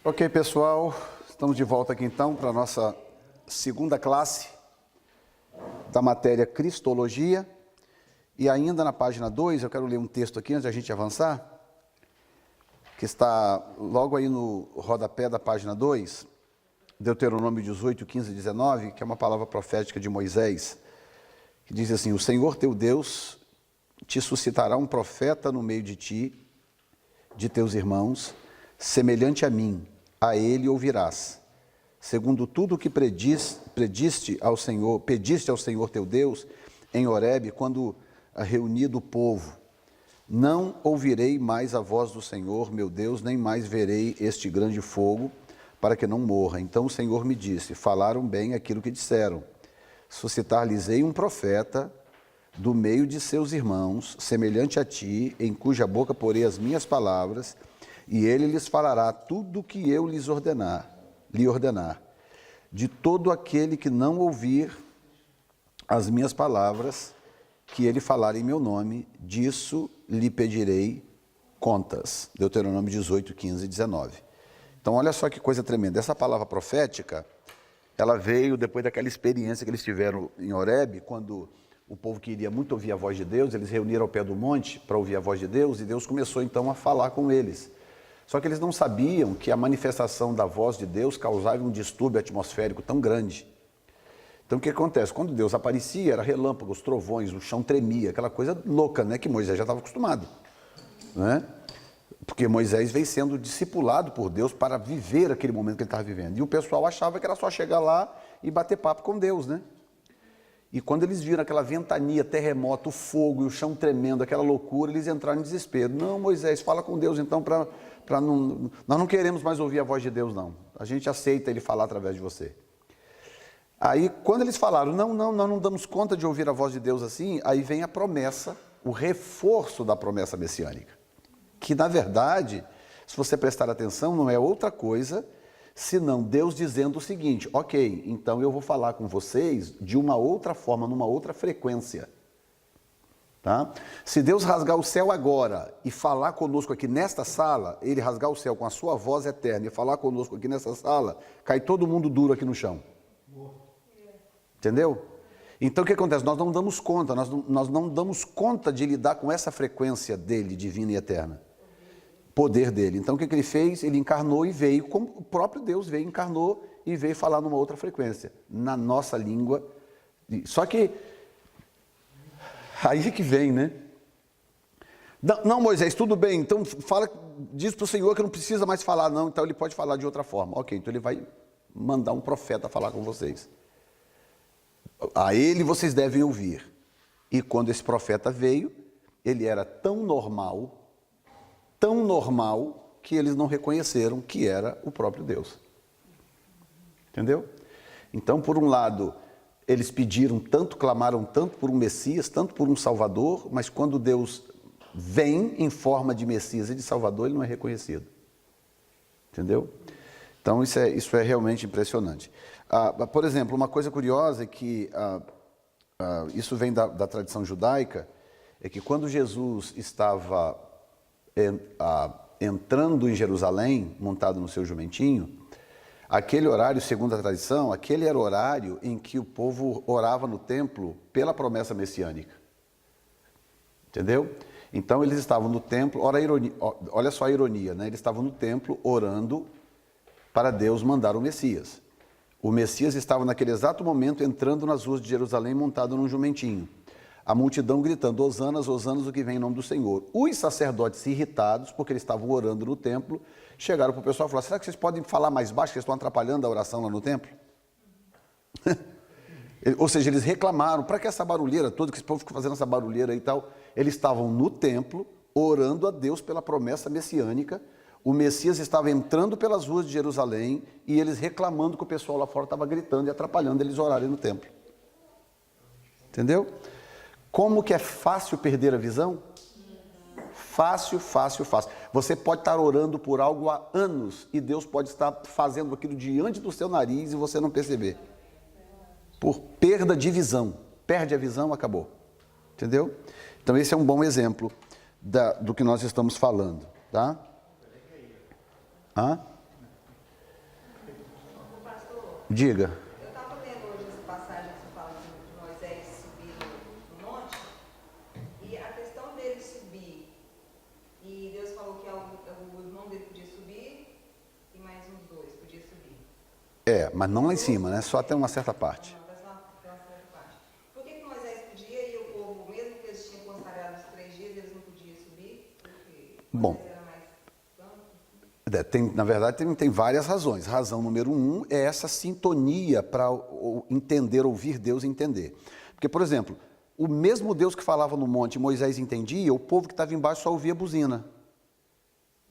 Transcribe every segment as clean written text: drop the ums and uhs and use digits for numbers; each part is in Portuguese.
Ok, pessoal, estamos de volta aqui então para a nossa segunda classe da matéria Cristologia. E ainda na página 2, eu quero ler um texto aqui antes da gente avançar, que está logo aí no rodapé da página 2, Deuteronômio 18, 15 e 19, que é uma palavra profética de Moisés, que diz assim: o Senhor teu Deus te suscitará um profeta no meio de ti, de teus irmãos, semelhante a mim, a ele ouvirás. Segundo tudo o que pediste ao Senhor teu Deus em Horebe, quando reunido o povo. Não ouvirei mais a voz do Senhor, meu Deus, nem mais verei este grande fogo, para que não morra. Então o Senhor me disse: falaram bem aquilo que disseram. Suscitar-lhes-ei um profeta do meio de seus irmãos, semelhante a ti, em cuja boca porei as minhas palavras, e ele lhes falará tudo o que eu lhe ordenar. De todo aquele que não ouvir as minhas palavras, que ele falar em meu nome, disso lhe pedirei contas. Deuteronômio 18, 15 e 19. Então, olha só que coisa tremenda. Essa palavra profética, ela veio depois daquela experiência que eles tiveram em Horebe, quando o povo queria muito ouvir a voz de Deus, eles reuniram ao pé do monte para ouvir a voz de Deus, e Deus começou então a falar com eles. Só que eles não sabiam que a manifestação da voz de Deus causava um distúrbio atmosférico tão grande. Então o que acontece? Quando Deus aparecia, era relâmpagos, trovões, o chão tremia, aquela coisa louca, né, que Moisés já estava acostumado, né? Porque Moisés veio sendo discipulado por Deus para viver aquele momento que ele estava vivendo. E o pessoal achava que era só chegar lá e bater papo com Deus, né? E quando eles viram aquela ventania, terremoto, o fogo e o chão tremendo, aquela loucura, eles entraram em desespero. Não, Moisés, fala com Deus então nós não queremos mais ouvir a voz de Deus, não. A gente aceita ele falar através de você. Aí, quando eles falaram, não, nós não damos conta de ouvir a voz de Deus assim, aí vem a promessa, o reforço da promessa messiânica. Que, na verdade, se você prestar atenção, não é outra coisa senão Deus dizendo o seguinte: ok, então eu vou falar com vocês de uma outra forma, numa outra frequência. Tá? Se Deus rasgar o céu agora e falar conosco aqui nesta sala, ele rasgar o céu com a sua voz eterna e falar conosco aqui nessa sala, cai todo mundo duro aqui no chão. Entendeu? Então o que acontece? Nós não damos conta, nós não damos conta de lidar com essa frequência dele, divina e eterna. Poder dele. Então o que ele fez? Ele encarnou e veio, como o próprio Deus veio, encarnou e veio falar numa outra frequência, na nossa língua. Só que aí que vem, né? Não, Moisés, tudo bem, então diz para o Senhor que não precisa mais falar, não, então ele pode falar de outra forma. Ok, então ele vai mandar um profeta falar com vocês. A ele vocês devem ouvir. E quando esse profeta veio, ele era tão normal, que eles não reconheceram que era o próprio Deus. Entendeu? Então, por um lado, eles pediram tanto, clamaram tanto por um Messias, tanto por um Salvador, mas quando Deus vem em forma de Messias e de Salvador, ele não é reconhecido. Entendeu? Então, isso é realmente impressionante. Por exemplo, uma coisa curiosa é que isso vem da tradição judaica, é que quando Jesus estava entrando em Jerusalém, montado no seu jumentinho, aquele horário, segundo a tradição, aquele era o horário em que o povo orava no templo pela promessa messiânica. Entendeu? Então eles estavam no templo, olha só a ironia, né? Eles estavam no templo orando para Deus mandar o Messias. O Messias estava naquele exato momento entrando nas ruas de Jerusalém montado num jumentinho. A multidão gritando: Hosanas, Hosanas, o que vem em nome do Senhor. Os sacerdotes irritados, porque eles estavam orando no templo, chegaram para o pessoal e falaram: será que vocês podem falar mais baixo, que eles estão atrapalhando a oração lá no templo? Ou seja, eles reclamaram: para que essa barulheira toda, que esse povo fica fazendo essa barulheira e tal? Eles estavam no templo, orando a Deus pela promessa messiânica. O Messias estava entrando pelas ruas de Jerusalém e eles reclamando que o pessoal lá fora estava gritando e atrapalhando eles orarem no templo. Entendeu? Como que é fácil perder a visão? Fácil. Você pode estar orando por algo há anos e Deus pode estar fazendo aquilo diante do seu nariz e você não perceber. Por perda de visão. Perde a visão, acabou. Entendeu? Então esse é um bom exemplo do que nós estamos falando. Tá? Diga. Eu estava lendo hoje essa passagem que fala de Moisés subir no monte, e a questão dele subir, e Deus falou que o irmão dele podia subir, e mais uns dois podia subir. Mas não lá em cima, né? Só até uma certa parte. Não, só uma certa parte. Por que Moisés podia e o povo, mesmo que eles tinham consagrado os 3 dias, eles não podiam subir? Porque Moisés era mais santo? Na verdade, tem várias razões. Razão número 1 é essa sintonia para entender, ouvir Deus entender. Porque, por exemplo, o mesmo Deus que falava no monte, Moisés entendia, o povo que estava embaixo só ouvia buzina.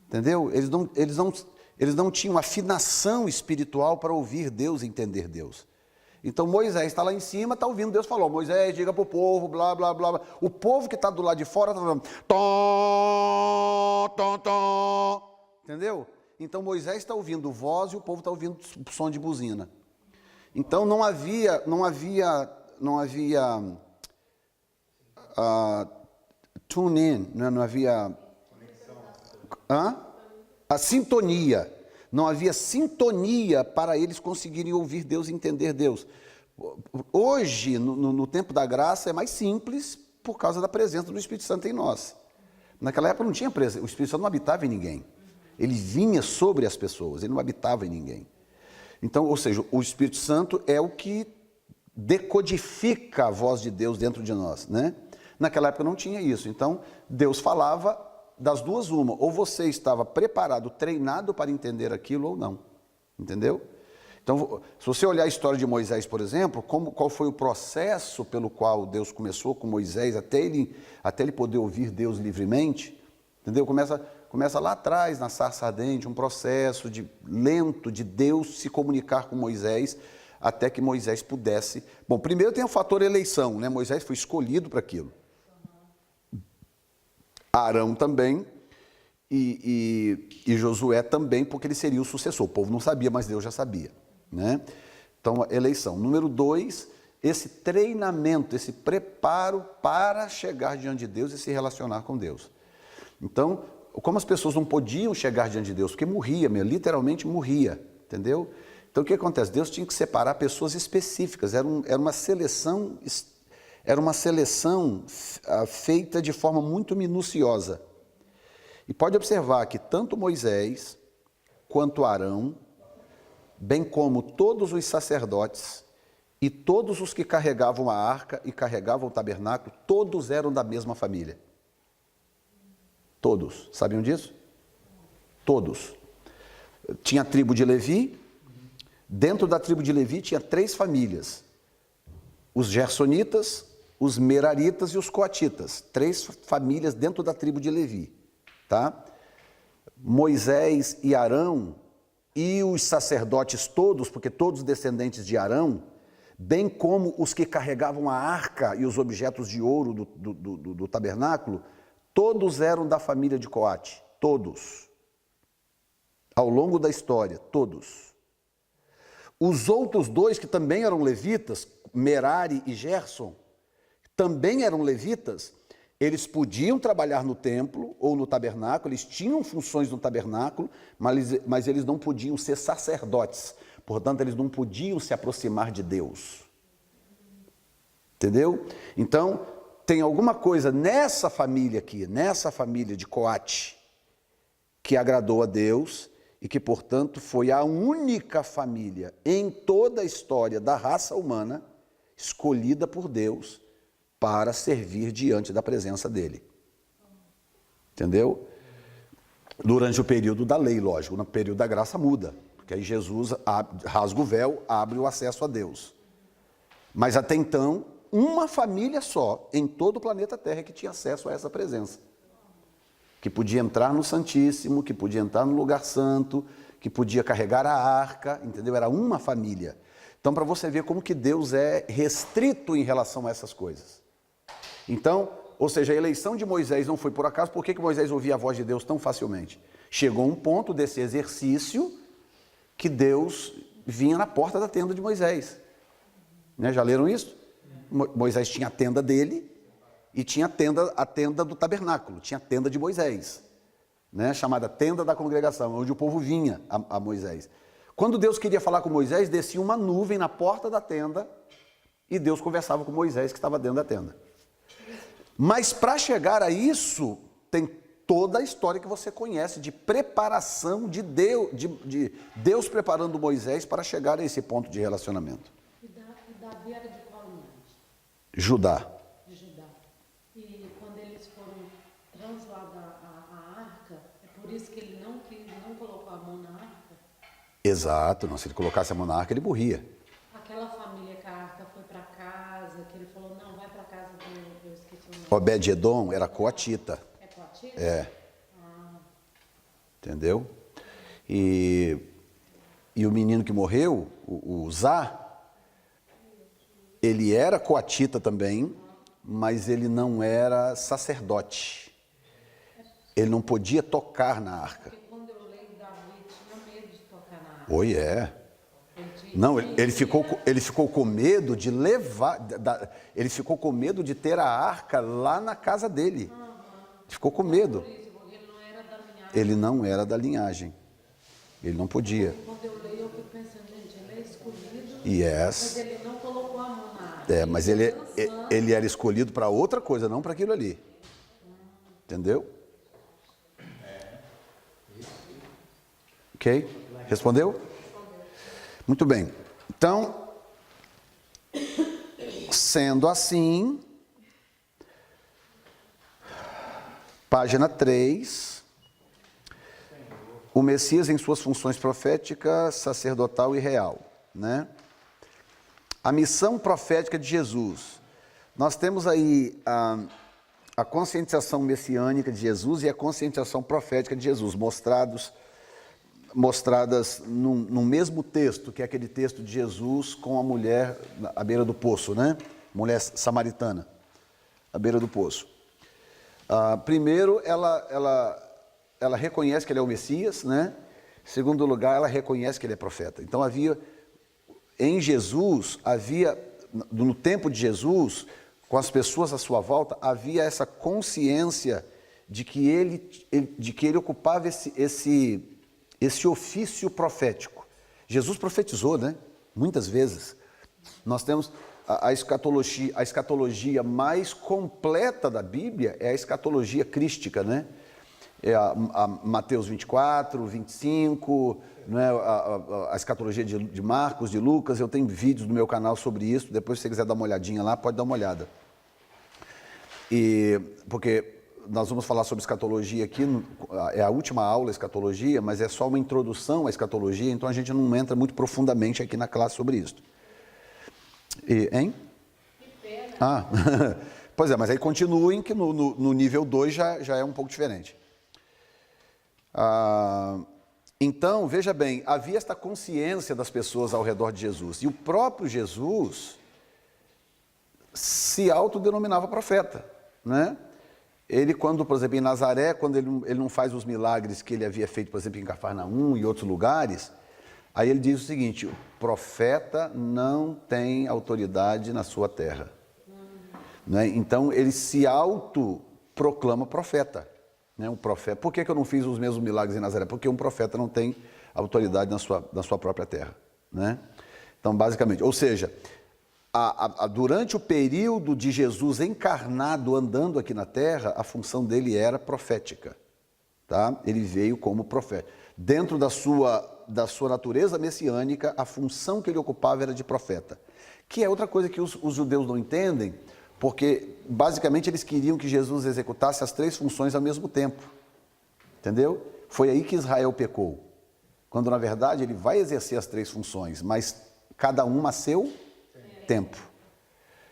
Entendeu? Eles não tinham afinação espiritual para ouvir Deus e entender Deus. Então Moisés está lá em cima, está ouvindo Deus falar, Moisés, diga para o povo, blá, blá, blá, blá. O povo que está do lado de fora está falando, tom, tom, tom. Entendeu? Então Moisés está ouvindo voz e o povo está ouvindo som de buzina. Então não havia tune in, não havia a sintonia. Não havia sintonia para eles conseguirem ouvir Deus e entender Deus. Hoje, no tempo da graça, é mais simples por causa da presença do Espírito Santo em nós. Naquela época não tinha presença, o Espírito Santo não habitava em ninguém. Ele vinha sobre as pessoas, ele não habitava em ninguém. Então, ou seja, o Espírito Santo é o que decodifica a voz de Deus dentro de nós, né? Naquela época não tinha isso. Então, Deus falava das duas uma, ou você estava preparado, treinado para entender aquilo ou não, entendeu? Então, se você olhar a história de Moisés, por exemplo, qual foi o processo pelo qual Deus começou com Moisés, até ele poder ouvir Deus livremente, entendeu? Começa lá atrás, na sarça ardente, um processo lento de Deus se comunicar com Moisés, até que Moisés pudesse... Bom, primeiro tem o fator eleição, né? Moisés foi escolhido para aquilo. Arão também, e Josué também, porque ele seria o sucessor. O povo não sabia, mas Deus já sabia, né? Então, eleição. Número 2, esse treinamento, esse preparo para chegar diante de Deus e se relacionar com Deus. Então, como as pessoas não podiam chegar diante de Deus, porque morria, literalmente morria, entendeu? Então, o que acontece? Deus tinha que separar pessoas específicas, era uma seleção feita de forma muito minuciosa. E pode observar que tanto Moisés, quanto Arão, bem como todos os sacerdotes e todos os que carregavam a arca e carregavam o tabernáculo, todos eram da mesma família. Todos. Sabiam disso? Todos. Tinha a tribo de Levi. Dentro da tribo de Levi tinha 3 famílias. Os gersonitas, os meraritas e os coatitas. 3 famílias dentro da tribo de Levi. Tá? Moisés e Arão e os sacerdotes todos, porque todos descendentes de Arão, bem como os que carregavam a arca e os objetos de ouro do tabernáculo, todos eram da família de Coate, todos. Ao longo da história, todos. Os outros 2 que também eram levitas, Merari e Gerson, também eram levitas, eles podiam trabalhar no templo ou no tabernáculo, eles tinham funções no tabernáculo, mas eles não podiam ser sacerdotes, portanto eles não podiam se aproximar de Deus. Entendeu? Então, tem alguma coisa nessa família aqui, nessa família de Coate, que agradou a Deus e que, portanto, foi a única família em toda a história da raça humana escolhida por Deus para servir diante da presença dele. Entendeu? Durante o período da lei, lógico, no período da graça muda, porque aí Jesus rasga o véu, abre o acesso a Deus. Mas até então, uma família só em todo o planeta Terra que tinha acesso a essa presença. Que podia entrar no Santíssimo, que podia entrar no lugar santo, que podia carregar a arca, entendeu? Era uma família. Então, para você ver como que Deus é restrito em relação a essas coisas. Então, ou seja, a eleição de Moisés não foi por acaso. Por que Moisés ouvia a voz de Deus tão facilmente? Chegou um ponto desse exercício que Deus vinha na porta da tenda de Moisés. Né? Já leram isso? Moisés tinha a tenda dele e tinha a tenda do tabernáculo, tinha a tenda de Moisés, né? Chamada tenda da congregação, onde o povo vinha a Moisés. Quando Deus queria falar com Moisés, descia uma nuvem na porta da tenda e Deus conversava com Moisés que estava dentro da tenda. Mas para chegar a isso, tem toda a história que você conhece de preparação de Deus preparando Moisés para chegar a esse ponto de relacionamento. E Davi era de qual linhagem? Judá. De Judá. E quando eles foram transladar a arca, é por isso que ele não colocou a mão na arca? Exato, não, se ele colocasse a mão na arca, ele morria. Aquela família que a arca foi para casa, que ele falou, não, vai para casa do... Eu esqueci o nome. Obed-edom era coatita. É coatita? É. Entendeu? E o menino que morreu, o Zá, ele era coatita também, mas ele não era sacerdote. Ele não podia tocar na arca. Porque quando eu leio Davi, tinha medo de tocar na arca. Oi, é. Não, ele ficou com medo de levar, ele ficou com medo de ter a arca lá na casa dele. Ficou com medo. Ele não era da linhagem. Ele não podia. Quando eu leio, eu fico pensando, gente, ele é escolhido, Yes. mas ele não colocou a mão na arca. É, mas ele era escolhido para outra coisa, não para aquilo ali. Entendeu? Ok? Respondeu? Muito bem. Então, sendo assim, página 3, o Messias em suas funções profética, sacerdotal e real, né? A missão profética de Jesus. Nós temos aí a conscientização messiânica de Jesus e a conscientização profética de Jesus, mostradas no mesmo texto, que é aquele texto de Jesus com a mulher à beira do poço, né? Mulher samaritana, à beira do poço. Primeiro, ela reconhece que ele é o Messias, né? Em segundo lugar, ela reconhece que ele é profeta. Então em Jesus, no tempo de Jesus, com as pessoas à sua volta, havia essa consciência de que ele ocupava esse ofício profético. Jesus profetizou, né? Muitas vezes. Nós temos a escatologia mais completa da Bíblia, é a escatologia crística, né? É a Mateus 24, 25, né? a escatologia de Marcos, de Lucas. Eu tenho vídeos no meu canal sobre isso, depois se você quiser dar uma olhadinha lá, pode dar uma olhada. Porque nós vamos falar sobre escatologia aqui, é a última aula escatologia, mas é só uma introdução à escatologia, então a gente não entra muito profundamente aqui na classe sobre isso. Hein? Que pena. Pois é, mas aí continuem que no nível 2 já é um pouco diferente. Então, veja bem, havia esta consciência das pessoas ao redor de Jesus, e o próprio Jesus se autodenominava profeta, né? Ele, quando, por exemplo, em Nazaré, quando ele não faz os milagres que ele havia feito, por exemplo, em Cafarnaum e outros lugares, aí ele diz o seguinte: o profeta não tem autoridade na sua terra. Né? Então, ele se autoproclama profeta. Né? Um profeta. Por que eu não fiz os mesmos milagres em Nazaré? Porque um profeta não tem autoridade na sua própria terra. Né? Então, basicamente, ou seja, durante o período de Jesus encarnado, andando aqui na terra, a função dele era profética. Tá? Ele veio como profeta. Dentro da sua natureza messiânica, a função que ele ocupava era de profeta. Que é outra coisa que os judeus não entendem, porque basicamente eles queriam que Jesus executasse as 3 funções ao mesmo tempo. Entendeu? Foi aí que Israel pecou. Quando na verdade ele vai exercer as 3 funções, mas cada uma a seu tempo.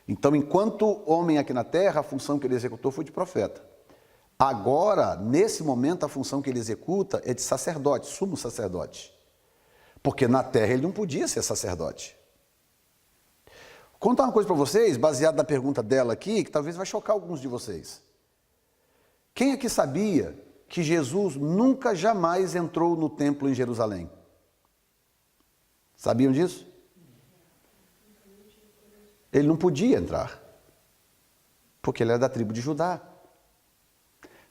Então, enquanto homem aqui na terra, a função que ele executou foi de profeta. Agora, nesse momento, a função que ele executa é de sacerdote, sumo sacerdote. Porque na terra ele não podia ser sacerdote. Vou contar uma coisa para vocês, baseado na pergunta dela aqui, que talvez vai chocar alguns de vocês. Quem aqui sabia que Jesus nunca jamais entrou no templo em Jerusalém? Sabiam disso? Ele não podia entrar, porque ele era da tribo de Judá.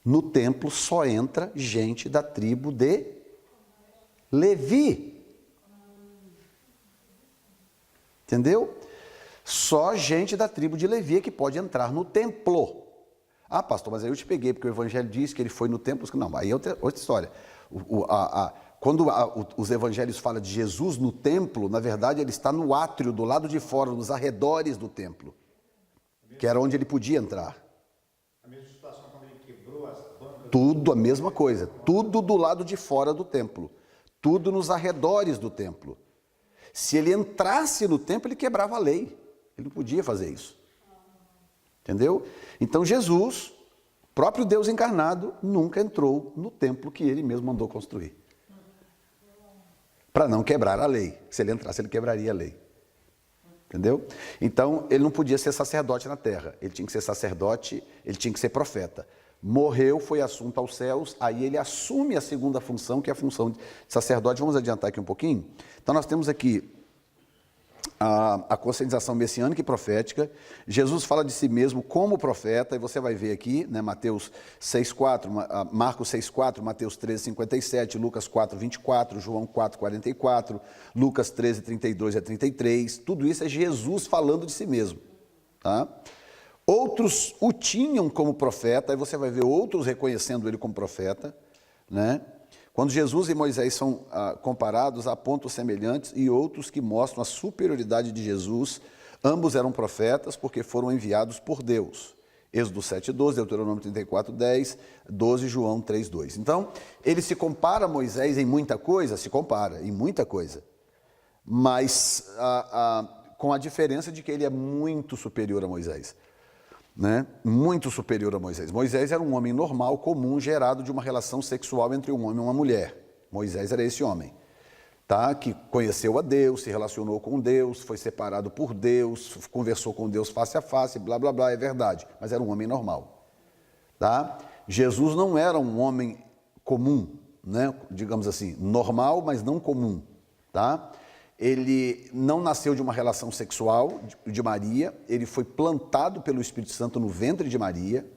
No templo só entra gente da tribo de Levi. Entendeu? Só gente da tribo de Levi que pode entrar no templo. Ah, pastor, mas aí eu te peguei, porque o evangelho diz que ele foi no templo. Não, aí é outra história. Quando os evangelhos falam de Jesus no templo, na verdade ele está no átrio, do lado de fora, nos arredores do templo, que era onde ele podia entrar. A mesma situação quando ele quebrou as bancas. Tudo a mesma coisa, tudo do lado de fora do templo, tudo nos arredores do templo. Se ele entrasse no templo, ele quebrava a lei, ele não podia fazer isso. Entendeu? Então Jesus, próprio Deus encarnado, nunca entrou no templo que ele mesmo mandou construir. Para não quebrar a lei. Se ele entrasse, ele quebraria a lei. Entendeu? Então, ele não podia ser sacerdote na terra. Ele tinha que ser sacerdote, ele tinha que ser profeta. Morreu, foi assunto aos céus, aí ele assume a segunda função, que é a função de sacerdote. Vamos adiantar aqui um pouquinho? Então, nós temos aqui a conscientização messiânica e profética. Jesus fala de si mesmo como profeta, e você vai ver aqui, né, Mateus 6,4, Marcos 6,4, Mateus 13,57, Lucas 4,24, João 4,44, Lucas 13,32 a 33, tudo isso é Jesus falando de si mesmo. Tá? Outros o tinham como profeta, aí você vai ver outros reconhecendo ele como profeta, né? Quando Jesus e Moisés são comparados, há pontos semelhantes e outros que mostram a superioridade de Jesus. Ambos eram profetas porque foram enviados por Deus. Êxodo 7,12, Deuteronômio 34,10, 12, João 3,2. Então, ele se compara a Moisés em muita coisa? Se compara, em muita coisa. Mas com a diferença de que ele é muito superior a Moisés. Né? Muito superior a Moisés. Moisés era um homem normal, comum, gerado de uma relação sexual entre um homem e uma mulher. Moisés era esse homem, tá? Que conheceu a Deus, se relacionou com Deus, foi separado por Deus, conversou com Deus face a face, blá, blá, blá, é verdade, mas era um homem normal. Tá? Jesus não era um homem comum, né? Digamos assim, normal, mas não comum. Tá? Ele não nasceu de uma relação sexual de Maria, ele foi plantado pelo Espírito Santo no ventre de Maria,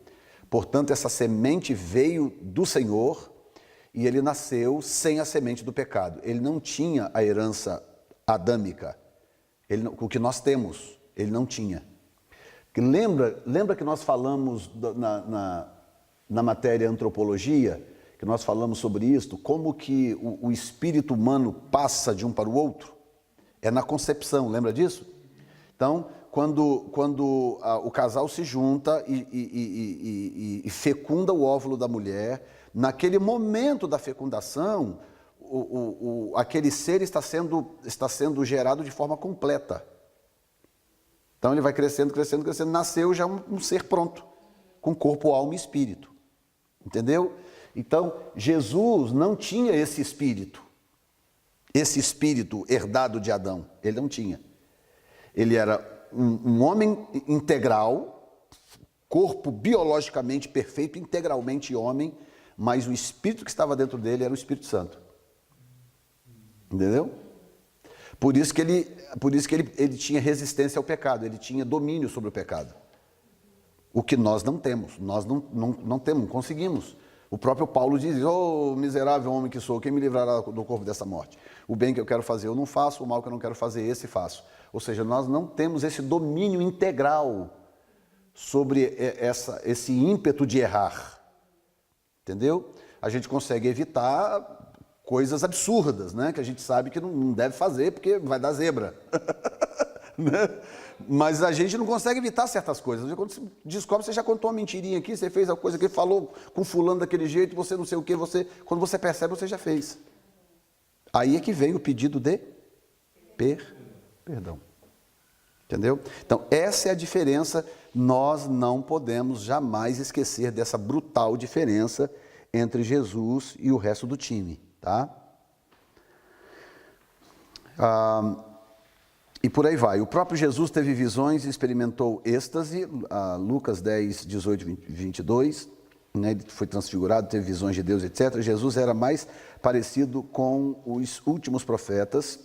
portanto essa semente veio do Senhor e ele nasceu sem a semente do pecado. Ele não tinha a herança adâmica, o que nós temos, ele não tinha. Lembra que nós falamos na matéria antropologia, que nós falamos sobre isto, como que o espírito humano passa de um para o outro? É na concepção, lembra disso? Então, quando o casal se junta e fecunda o óvulo da mulher, naquele momento da fecundação, aquele ser está sendo gerado de forma completa. Então ele vai crescendo, crescendo, crescendo, nasceu já um ser pronto, com corpo, alma e espírito. Entendeu? Então, Jesus não tinha esse espírito herdado de Adão, ele não tinha. Ele era um homem integral, corpo biologicamente perfeito, integralmente homem, mas o espírito que estava dentro dele era o Espírito Santo. Entendeu? Por isso que ele tinha resistência ao pecado, ele tinha domínio sobre o pecado. O que nós não temos, nós não temos, não conseguimos. O próprio Paulo diz: "Ô miserável homem que sou, quem me livrará do corpo dessa morte? O bem que eu quero fazer eu não faço, o mal que eu não quero fazer esse faço." Ou seja, nós não temos esse domínio integral sobre esse ímpeto de errar. Entendeu? A gente consegue evitar coisas absurdas, né? Que a gente sabe que não deve fazer porque vai dar zebra. Né? Mas a gente não consegue evitar certas coisas. Quando você descobre, você já contou uma mentirinha aqui, você fez a coisa que falou com fulano daquele jeito, você não sei o que, quando você percebe, você já fez. Aí é que vem o pedido de perdão. Entendeu? Então, essa é a diferença. Nós não podemos jamais esquecer dessa brutal diferença entre Jesus e o resto do time. Tá? E por aí vai. O próprio Jesus teve visões e experimentou êxtase, Lucas 10, 18 e 22, né? Ele foi transfigurado, teve visões de Deus, etc. Jesus era mais parecido com os últimos profetas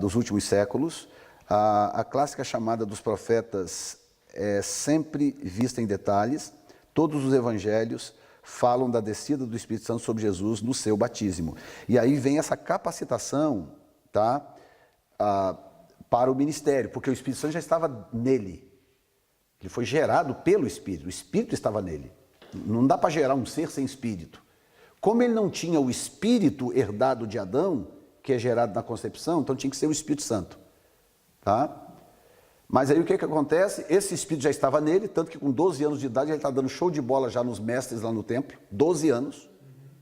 dos últimos séculos. A clássica chamada dos profetas é sempre vista em detalhes. Todos os evangelhos falam da descida do Espírito Santo sobre Jesus no seu batismo. E aí vem essa capacitação, tá? para o ministério, porque o Espírito Santo já estava nele. Ele foi gerado pelo Espírito, o Espírito estava nele. Não dá para gerar um ser sem Espírito. Como ele não tinha o Espírito herdado de Adão, que é gerado na concepção, então tinha que ser o Espírito Santo. Tá? Mas aí o que acontece? Esse Espírito já estava nele, tanto que com 12 anos de idade ele está dando show de bola já nos mestres lá no templo, 12 anos,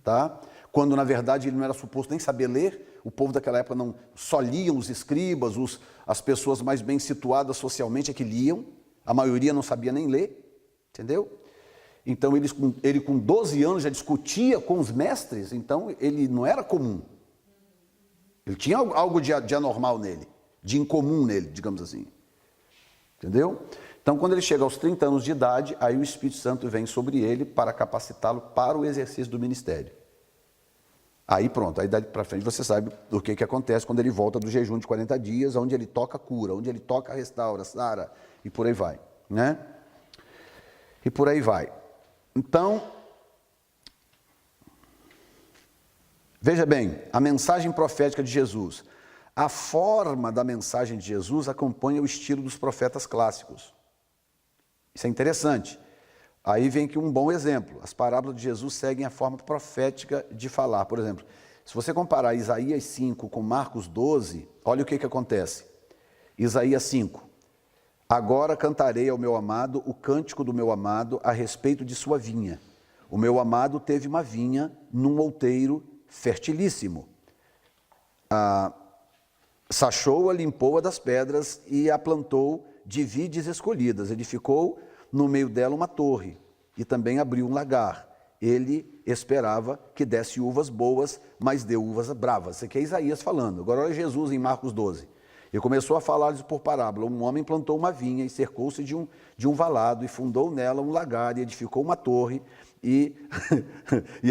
tá? Quando na verdade ele não era suposto nem saber ler, o povo daquela época não só liam, os escribas, as pessoas mais bem situadas socialmente é que liam, a maioria não sabia nem ler, entendeu? Então ele com 12 anos já discutia com os mestres, então ele não era comum. Ele tinha algo de anormal nele, de incomum nele, digamos assim. Entendeu? Então, quando ele chega aos 30 anos de idade, aí o Espírito Santo vem sobre ele para capacitá-lo para o exercício do ministério. Aí pronto, aí daí para frente você sabe o que acontece quando ele volta do jejum de 40 dias, onde ele toca cura, onde ele toca restaura, sara, e por aí vai, né? E por aí vai. Então, veja bem, a mensagem profética de Jesus. A forma da mensagem de Jesus acompanha o estilo dos profetas clássicos. Isso é interessante. Aí vem aqui um bom exemplo. As parábolas de Jesus seguem a forma profética de falar. Por exemplo, se você comparar Isaías 5 com Marcos 12, olha o que acontece. Isaías 5. Agora cantarei ao meu amado o cântico do meu amado a respeito de sua vinha. O meu amado teve uma vinha num outeiro fertilíssimo. Sachou-a, limpou-a das pedras e a plantou de vides escolhidas. Edificou no meio dela uma torre e também abriu um lagar. Ele esperava que desse uvas boas, mas deu uvas bravas. Isso aqui é Isaías falando. Agora olha Jesus em Marcos 12. Ele começou a falar por parábola. Um homem plantou uma vinha e cercou-se de um valado e fundou nela um lagar e edificou uma torre e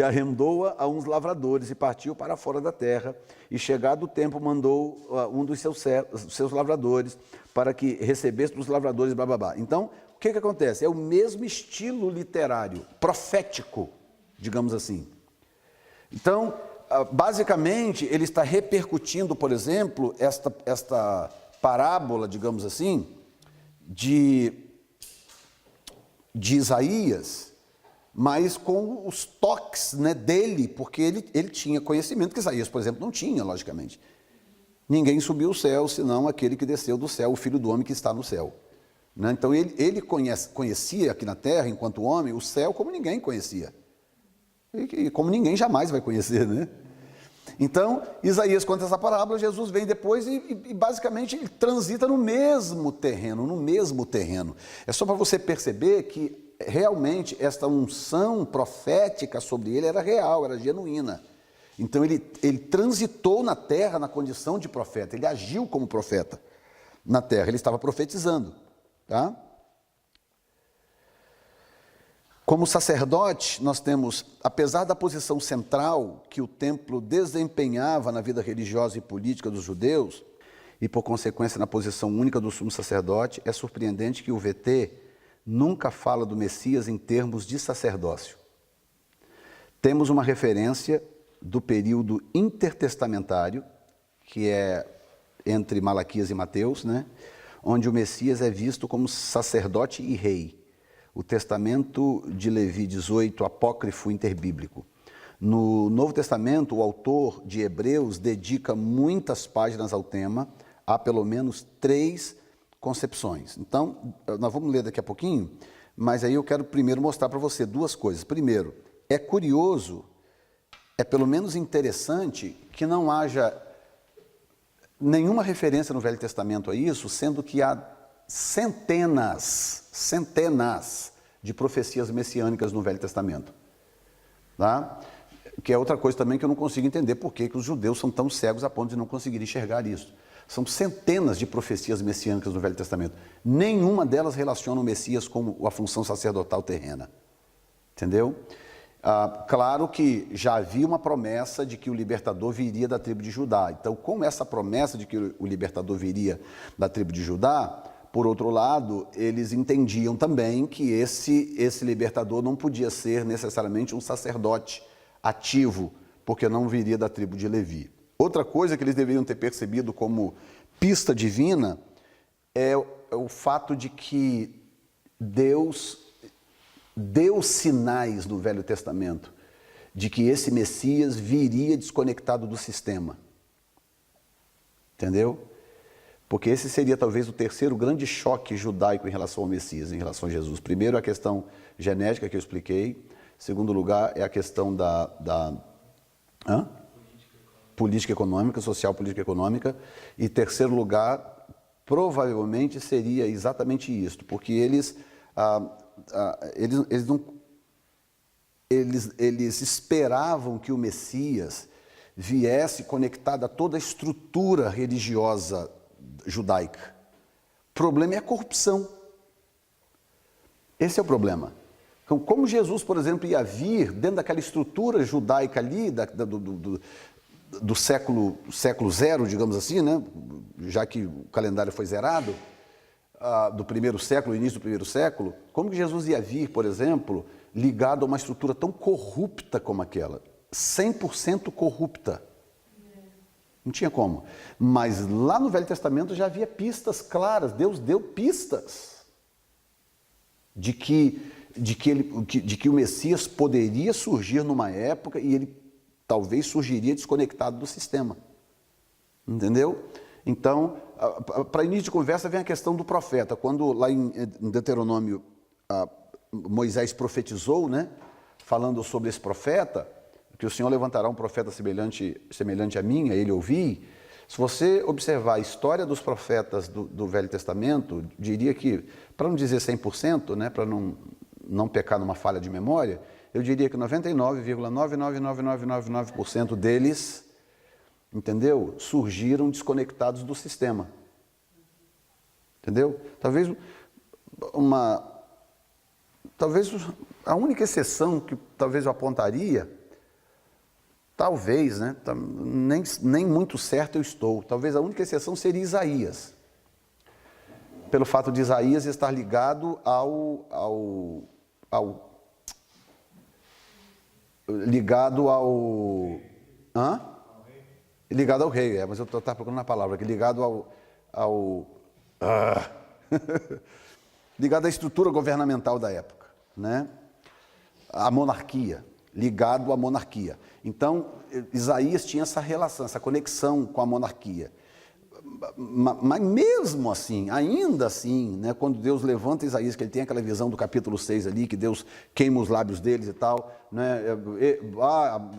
arrendou-a a uns lavradores e partiu para fora da terra. E chegado o tempo mandou um dos seus lavradores para que recebesse dos lavradores, blá, blá, blá. Então, o que acontece? É o mesmo estilo literário, profético, digamos assim. Então, basicamente, ele está repercutindo, por exemplo, esta parábola, digamos assim, de Isaías, mas com os toques, né, dele, porque ele tinha conhecimento que Isaías, por exemplo, não tinha, logicamente. Ninguém subiu ao céu, senão aquele que desceu do céu, o Filho do Homem que está no céu. Né? Então, ele conhecia aqui na terra, enquanto homem, o céu como ninguém conhecia. E como ninguém jamais vai conhecer, né? Então, Isaías conta essa parábola, Jesus vem depois e basicamente ele transita no mesmo terreno. É só para você perceber que realmente esta unção profética sobre ele era real, era genuína. Então ele transitou na terra na condição de profeta, ele agiu como profeta na terra, ele estava profetizando, tá? Como sacerdote, nós temos, apesar da posição central que o templo desempenhava na vida religiosa e política dos judeus, e por consequência na posição única do sumo sacerdote, é surpreendente que o VT nunca fala do Messias em termos de sacerdócio. Temos uma referência do período intertestamentário, que é entre Malaquias e Mateus, né, onde o Messias é visto como sacerdote e rei. O Testamento de Levi 18, apócrifo interbíblico. No Novo Testamento, o autor de Hebreus dedica muitas páginas ao tema, há pelo menos 3 concepções. Então, nós vamos ler daqui a pouquinho, mas aí eu quero primeiro mostrar para você 2 coisas. Primeiro, é curioso, é pelo menos interessante que não haja nenhuma referência no Velho Testamento a isso, sendo que há centenas de profecias messiânicas no Velho Testamento. Tá? Que é outra coisa também que eu não consigo entender por que os judeus são tão cegos a ponto de não conseguir enxergar isso. São centenas de profecias messiânicas no Velho Testamento. Nenhuma delas relaciona o Messias com a função sacerdotal terrena. Entendeu? Claro que já havia uma promessa de que o libertador viria da tribo de Judá. Então, como essa promessa de que o libertador viria da tribo de Judá, por outro lado, eles entendiam também que esse libertador não podia ser necessariamente um sacerdote ativo, porque não viria da tribo de Levi. Outra coisa que eles deveriam ter percebido como pista divina é o fato de que Deus deu sinais no Velho Testamento de que esse Messias viria desconectado do sistema. Entendeu? Porque esse seria talvez o terceiro grande choque judaico em relação ao Messias, em relação a Jesus. Primeiro, a questão genética que eu expliquei. Segundo lugar, é a questão da política econômica, social política econômica. E terceiro lugar, provavelmente seria exatamente isto, porque eles esperavam que o Messias viesse conectado a toda a estrutura religiosa judaica. O problema é a corrupção. Esse é o problema. Então, como Jesus, por exemplo, ia vir dentro daquela estrutura judaica ali, do século zero, digamos assim, né? Já que o calendário foi zerado, do primeiro século, início do primeiro século, como que Jesus ia vir, por exemplo, ligado a uma estrutura tão corrupta como aquela? 100% corrupta. Não tinha como. Mas lá no Velho Testamento já havia pistas claras, Deus deu pistas de que o Messias poderia surgir numa época e ele talvez surgiria desconectado do sistema. Entendeu? Então, para início de conversa vem a questão do profeta. Quando lá em Deuteronômio Moisés profetizou, né, falando sobre esse profeta, que o Senhor levantará um profeta semelhante a mim, a ele ouvi. Se você observar a história dos profetas do Velho Testamento, diria que, para não dizer 100%, né, para não pecar numa falha de memória, eu diria que 99,99999% deles, entendeu? Surgiram desconectados do sistema. Entendeu? Talvez a única exceção que talvez eu apontaria, talvez, né? Nem muito certo eu estou. Talvez a única exceção seria Isaías. Pelo fato de Isaías estar ligado ligado ao rei, mas eu estou procurando a palavra aqui, ligado ligado à estrutura governamental da época, né? A monarquia, ligado à monarquia. Então, Isaías tinha essa relação, essa conexão com a monarquia. Mas mesmo assim, ainda assim, né, quando Deus levanta Isaías, que ele tem aquela visão do capítulo 6 ali, que Deus queima os lábios deles e tal, né,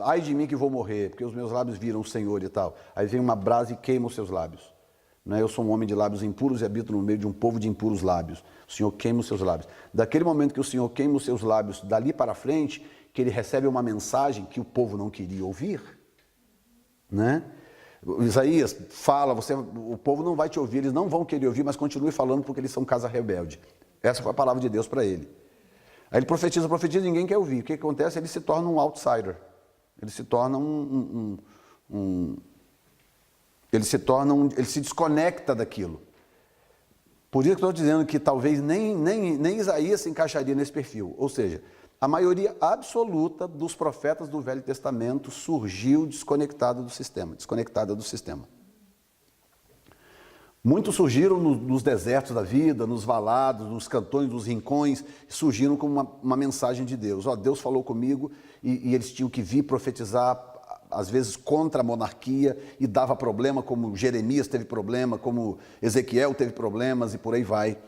ai de mim que vou morrer, porque os meus lábios viram o Senhor e tal. Aí vem uma brasa e queima os seus lábios. Né, eu sou um homem de lábios impuros e habito no meio de um povo de impuros lábios. O Senhor queima os seus lábios. Daquele momento que o Senhor queima os seus lábios, dali para frente, que ele recebe uma mensagem que o povo não queria ouvir, né? Isaías fala, o povo não vai te ouvir, eles não vão querer ouvir, mas continue falando porque eles são casa rebelde. Essa foi a palavra de Deus para ele. Aí ele profetiza, ninguém quer ouvir. O que acontece? Ele se torna um outsider. Ele se torna ele se desconecta daquilo. Por isso que eu estou dizendo que talvez nem Isaías se encaixaria nesse perfil. Ou seja, a maioria absoluta dos profetas do Velho Testamento surgiu desconectada do sistema. Muitos surgiram nos desertos da vida, nos valados, nos cantões, nos rincões, surgiram com uma mensagem de Deus. Deus falou comigo e eles tinham que vir profetizar, às vezes contra a monarquia, e dava problema, como Jeremias teve problema, como Ezequiel teve problemas e por aí vai,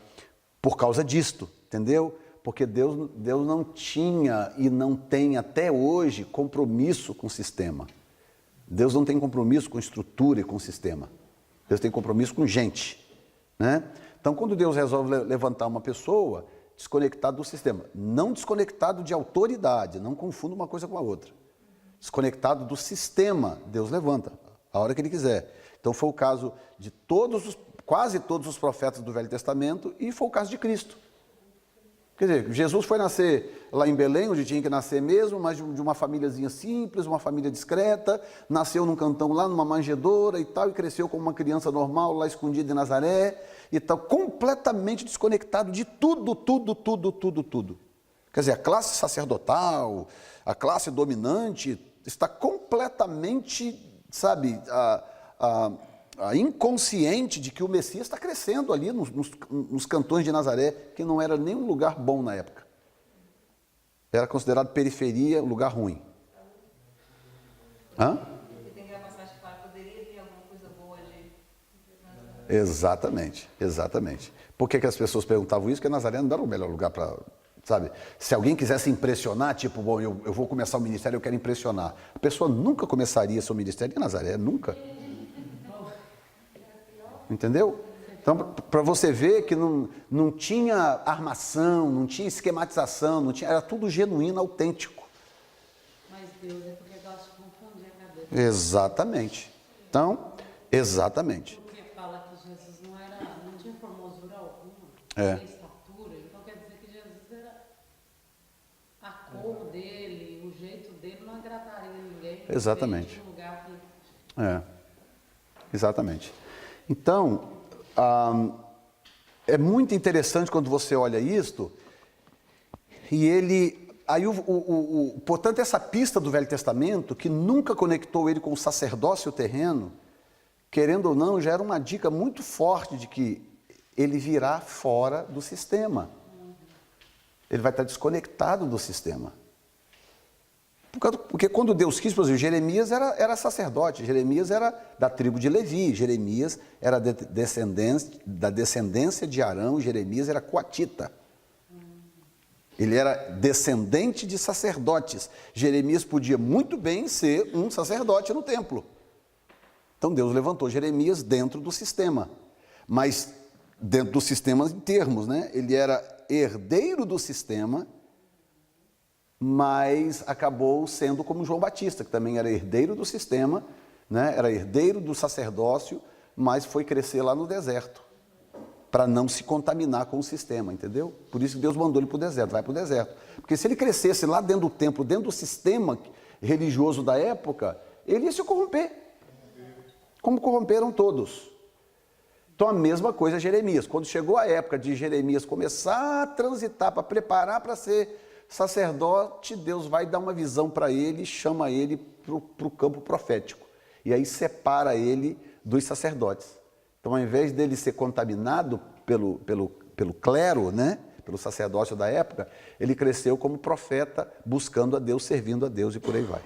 por causa disto, entendeu? Porque Deus não tinha e não tem até hoje compromisso com o sistema. Deus não tem compromisso com estrutura e com sistema. Deus tem compromisso com gente, né? Então, quando Deus resolve levantar uma pessoa, desconectado do sistema, não desconectado de autoridade, não confunda uma coisa com a outra. Desconectado do sistema, Deus levanta, a hora que Ele quiser. Então, foi o caso de quase todos os profetas do Velho Testamento e foi o caso de Cristo. Quer dizer, Jesus foi nascer lá em Belém, onde tinha que nascer mesmo, mas de uma famíliazinha simples, uma família discreta, nasceu num cantão lá, numa manjedoura e tal, e cresceu como uma criança normal lá escondida em Nazaré, e tal, completamente desconectado de tudo. Quer dizer, a classe sacerdotal, a classe dominante, está completamente, inconsciente de que o Messias está crescendo ali nos cantões de Nazaré, que não era nem um lugar bom na época. Era considerado periferia, um lugar ruim. Hã? Porque tem aquela passagem que fala, poderia vir alguma coisa boa de Nazaré. Exatamente, exatamente. Por que as pessoas perguntavam isso? Porque Nazaré não era o melhor lugar para, sabe? Se alguém quisesse impressionar, tipo, bom, eu vou começar o ministério, eu quero impressionar. A pessoa nunca começaria seu ministério em Nazaré, nunca. Entendeu? Então, para você ver que não tinha armação, não tinha esquematização, não tinha, era tudo genuíno, autêntico. Mas Deus é porque gosta de confundir a cabeça. Exatamente. Então, exatamente. Porque fala que Jesus não tinha formosura alguma, É. não tinha estatura. Então quer dizer que Jesus era a cor dele, o jeito dele não agradaria ninguém. Exatamente. Veio de um lugar que... É, exatamente. Então, é muito interessante quando você olha isto, e ele, aí portanto, essa pista do Velho Testamento, que nunca conectou ele com o sacerdócio terreno, querendo ou não, já era uma dica muito forte de que ele virá fora do sistema. Ele vai estar desconectado do sistema. Porque quando Deus quis, por exemplo, Jeremias era sacerdote, Jeremias era da tribo de Levi, Jeremias era da descendência de Arão, Jeremias era coatita. Ele era descendente de sacerdotes. Jeremias podia muito bem ser um sacerdote no templo. Então Deus levantou Jeremias dentro do sistema. Mas dentro do sistema em termos, né? Ele era herdeiro do sistema, mas acabou sendo como João Batista, que também era herdeiro do sistema, né? Era herdeiro do sacerdócio, mas foi crescer lá no deserto, para não se contaminar com o sistema, entendeu? Por isso que Deus mandou ele para o deserto, vai para o deserto. Porque se ele crescesse lá dentro do templo, dentro do sistema religioso da época, ele ia se corromper, como corromperam todos. Então a mesma coisa Jeremias. Quando chegou a época de Jeremias começar a transitar, para preparar para ser sacerdote, Deus vai dar uma visão para ele, chama ele para o campo profético. E aí separa ele dos sacerdotes. Então, ao invés dele ser contaminado pelo clero, né, pelo sacerdócio da época, ele cresceu como profeta, buscando a Deus, servindo a Deus e por aí vai.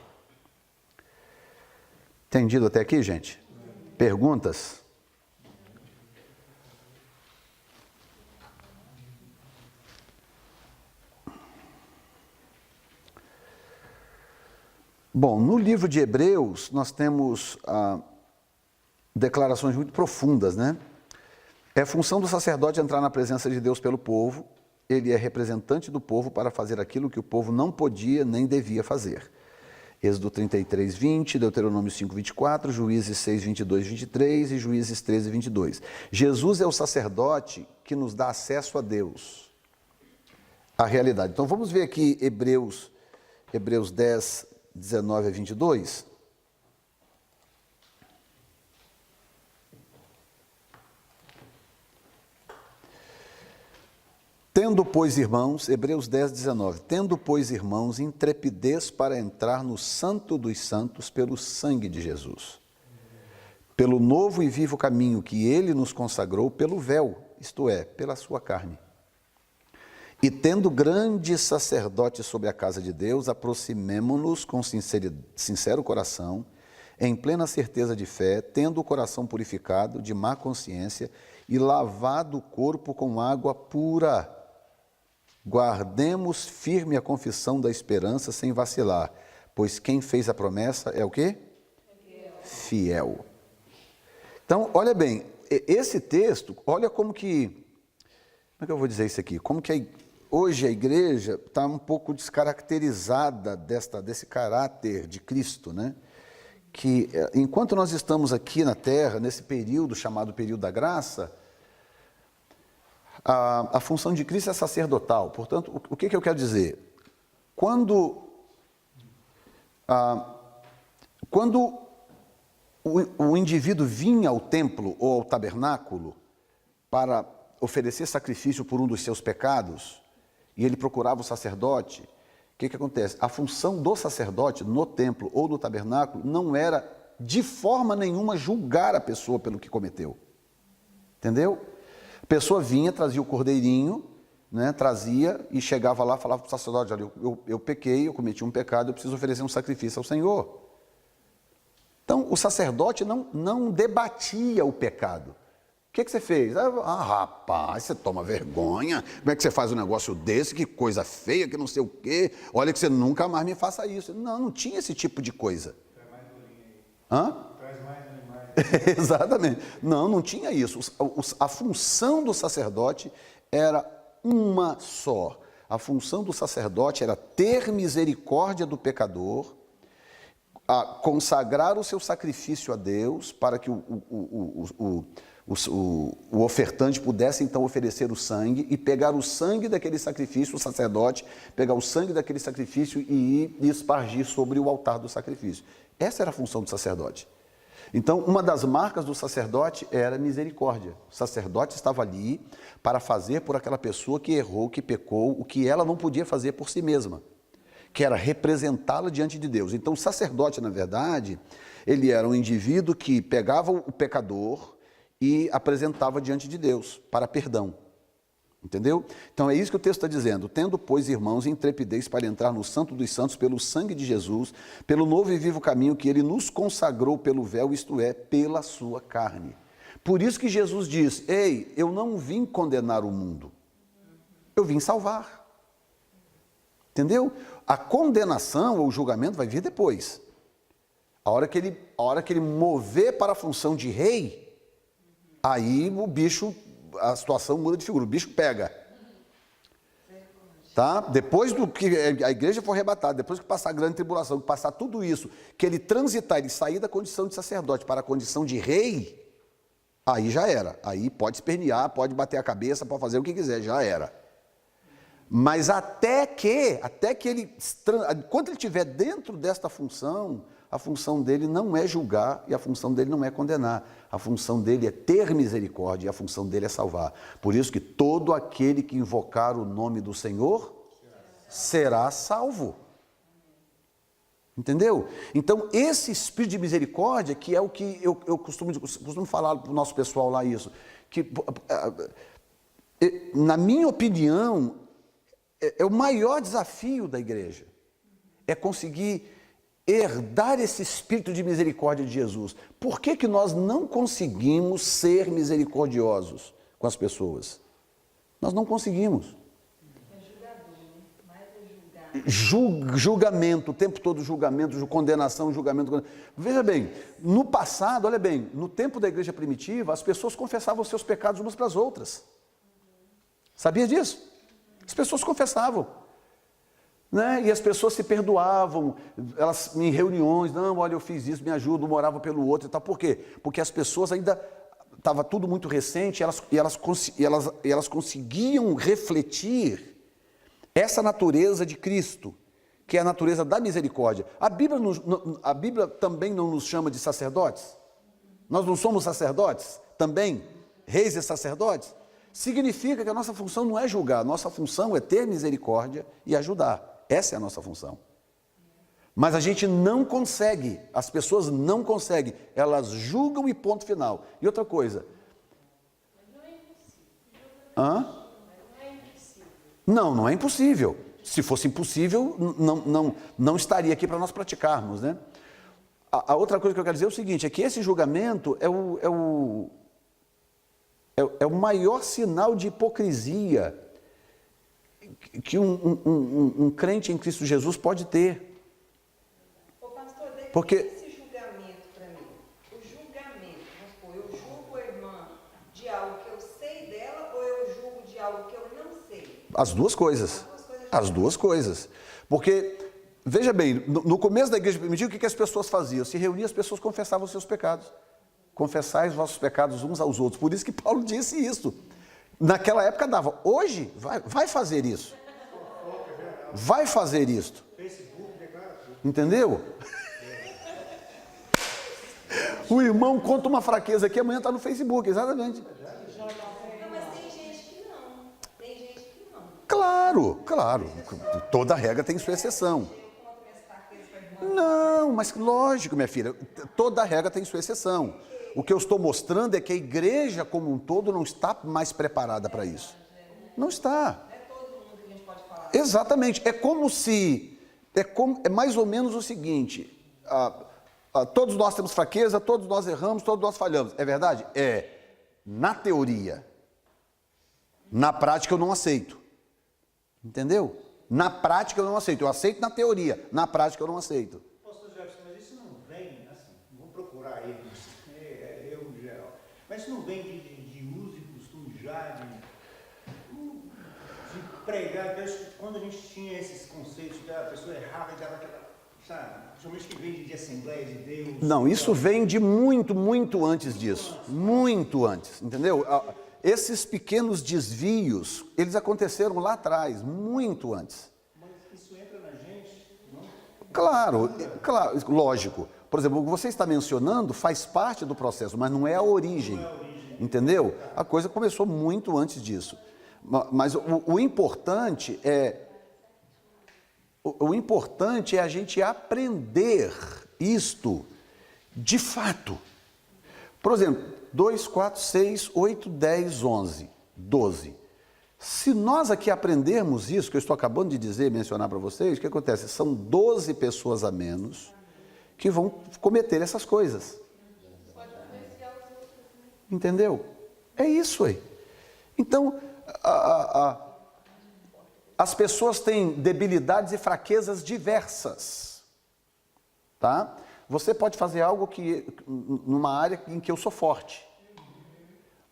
Entendido até aqui, gente? Perguntas? Bom, no livro de Hebreus, nós temos declarações muito profundas, né? É função do sacerdote entrar na presença de Deus pelo povo, ele é representante do povo para fazer aquilo que o povo não podia nem devia fazer. Êxodo 33, 20, Deuteronômio 5, 24, Juízes 6, 22, 23 e Juízes 13, 22. Jesus é o sacerdote que nos dá acesso a Deus, a realidade. Então vamos ver aqui Hebreus 10, 19 a 22. Tendo, pois, irmãos, Hebreus 10, 19. Tendo, pois, irmãos, intrepidez para entrar no Santo dos Santos pelo sangue de Jesus, pelo novo e vivo caminho que ele nos consagrou pelo véu, isto é, pela sua carne. E tendo grande sacerdote sobre a casa de Deus, aproximemo-nos com sincero coração, em plena certeza de fé, tendo o coração purificado de má consciência e lavado o corpo com água pura. Guardemos firme a confissão da esperança sem vacilar, pois quem fez a promessa é o quê? Fiel. Então, olha bem, esse texto, olha como que eu vou dizer isso aqui? Como que hoje a igreja está um pouco descaracterizada desse caráter de Cristo, né? Que enquanto nós estamos aqui na Terra, nesse período chamado período da graça, a função de Cristo é sacerdotal. Portanto, o que eu quero dizer? Quando o indivíduo vinha ao templo ou ao tabernáculo para oferecer sacrifício por um dos seus pecados, e ele procurava o sacerdote, o que acontece? A função do sacerdote no templo ou no tabernáculo não era de forma nenhuma julgar a pessoa pelo que cometeu. Entendeu? A pessoa vinha, trazia o cordeirinho, né, trazia e chegava lá, falava para o sacerdote: olha, eu pequei, eu cometi um pecado, eu preciso oferecer um sacrifício ao Senhor. Então, o sacerdote não debatia o pecado. O que você fez? Ah, rapaz, você toma vergonha. Como é que você faz um negócio desse? Que coisa feia, que não sei o quê. Olha que você nunca mais me faça isso. Não tinha esse tipo de coisa. Traz mais bolinha aí. Hã? Traz mais animais. Exatamente. Não tinha isso. A função do sacerdote era uma só. A função do sacerdote era ter misericórdia do pecador, a consagrar o seu sacrifício a Deus para que o ofertante pudesse então oferecer o sangue e pegar o sangue daquele sacrifício, o sacerdote pegar o sangue daquele sacrifício e ir espargir sobre o altar do sacrifício. Essa era a função do sacerdote. Então, uma das marcas do sacerdote era misericórdia. O sacerdote estava ali para fazer por aquela pessoa que errou, que pecou, o que ela não podia fazer por si mesma, que era representá-la diante de Deus. Então, o sacerdote, na verdade, ele era um indivíduo que pegava o pecador e apresentava diante de Deus para perdão. Entendeu? Então é isso que o texto está dizendo. Tendo, pois, irmãos, intrepidez para entrar no Santo dos Santos pelo sangue de Jesus, pelo novo e vivo caminho que ele nos consagrou pelo véu, isto é, pela sua carne. Por isso que Jesus diz: ei, eu não vim condenar o mundo, eu vim salvar. Entendeu? A condenação ou o julgamento vai vir depois. A hora que ele mover para a função de rei, aí a situação muda de figura, o bicho pega. Tá? Depois do que a igreja for arrebatada, depois que passar a grande tribulação, que passar tudo isso, que ele transitar, ele sair da condição de sacerdote para a condição de rei, aí já era. Aí pode espernear, pode bater a cabeça, pode fazer o que quiser, já era. Mas até que ele, enquanto ele estiver dentro desta função, a função dele não é julgar e a função dele não é condenar. A função dele é ter misericórdia e a função dele é salvar. Por isso que todo aquele que invocar o nome do Senhor será salvo. Entendeu? Então, esse espírito de misericórdia, que é o que eu costumo falar para o nosso pessoal lá isso, que, na minha opinião, é o maior desafio da igreja. É conseguir herdar esse espírito de misericórdia de Jesus. Por que nós não conseguimos ser misericordiosos com as pessoas? Nós não conseguimos. Julgamento, o tempo todo julgamento, condenação, julgamento. Veja bem, no passado, olha bem, no tempo da igreja primitiva, as pessoas confessavam os seus pecados umas para as outras. Sabia disso? As pessoas confessavam. Né? E as pessoas se perdoavam, elas em reuniões: não, olha, eu fiz isso, me ajuda, um orava pelo outro e tal. Por quê? Porque as pessoas ainda, estava tudo muito recente, e elas conseguiam refletir essa natureza de Cristo, que é a natureza da misericórdia. A Bíblia também não nos chama de sacerdotes? Nós não somos sacerdotes também? Reis e sacerdotes? Significa que a nossa função não é julgar, a nossa função é ter misericórdia e ajudar. Essa é a nossa função. Mas a gente não consegue, as pessoas não conseguem, elas julgam e ponto final. E outra coisa. Não é impossível. Se fosse impossível, não estaria aqui para nós praticarmos, né? A outra coisa que eu quero dizer é o seguinte, é que esse julgamento é o maior sinal de hipocrisia que um crente em Cristo Jesus pode ter. Ô pastor, porque esse julgamento para mim, o julgamento, vamos supor, eu julgo a irmã de algo que eu sei dela ou eu julgo de algo que eu não sei? As duas coisas. As duas coisas. Porque, veja bem, no começo da igreja primitiva, o que as pessoas faziam? Se reuniam, as pessoas confessavam os seus pecados. Confessai os vossos pecados uns aos outros. Por isso que Paulo disse isso. Naquela época dava. Hoje, vai fazer isso. Vai fazer isto. Entendeu? O irmão conta uma fraqueza aqui, amanhã está no Facebook, exatamente. Não, mas tem gente que não. Tem gente que não. Claro. Toda regra tem sua exceção. Não, Não, mas lógico, minha filha, toda regra tem sua exceção. O que eu estou mostrando é que a igreja como um todo não está mais preparada para isso. Não está. Não é todo mundo que a gente pode falar. Exatamente. É como se... É mais ou menos o seguinte... todos nós temos fraqueza, todos nós erramos, todos nós falhamos. É verdade? É. Na teoria. Na prática eu não aceito. Entendeu? Na prática eu não aceito. Eu aceito na teoria. Na prática eu não aceito. Pastor Jefferson, mas isso não vem, assim, vou procurar ele, eu em geral, mas isso não vem de uso e costume já, de pregar, que quando a gente tinha esses conceitos, que a pessoa errava e dava aquela, sabe, principalmente que vem de Assembleia de Deus. Não, isso vem de muito, muito antes disso. Muito antes, entendeu? Esses pequenos desvios, eles aconteceram lá atrás, muito antes. Mas isso entra na gente, não? Claro, lógico. Por exemplo, o que você está mencionando faz parte do processo, mas não é a origem. Entendeu? A coisa começou muito antes disso. Mas o importante é... O importante é a gente aprender isto de fato. Por exemplo, 2, 4, 6, 8, 10, 11, 12. Se nós aqui aprendermos isso, que eu estou acabando de dizer, mencionar para vocês, o que acontece? São 12 pessoas a menos que vão cometer essas coisas. Entendeu? É isso aí. Então, as pessoas têm debilidades e fraquezas diversas, tá? Você pode fazer algo numa área em que eu sou forte,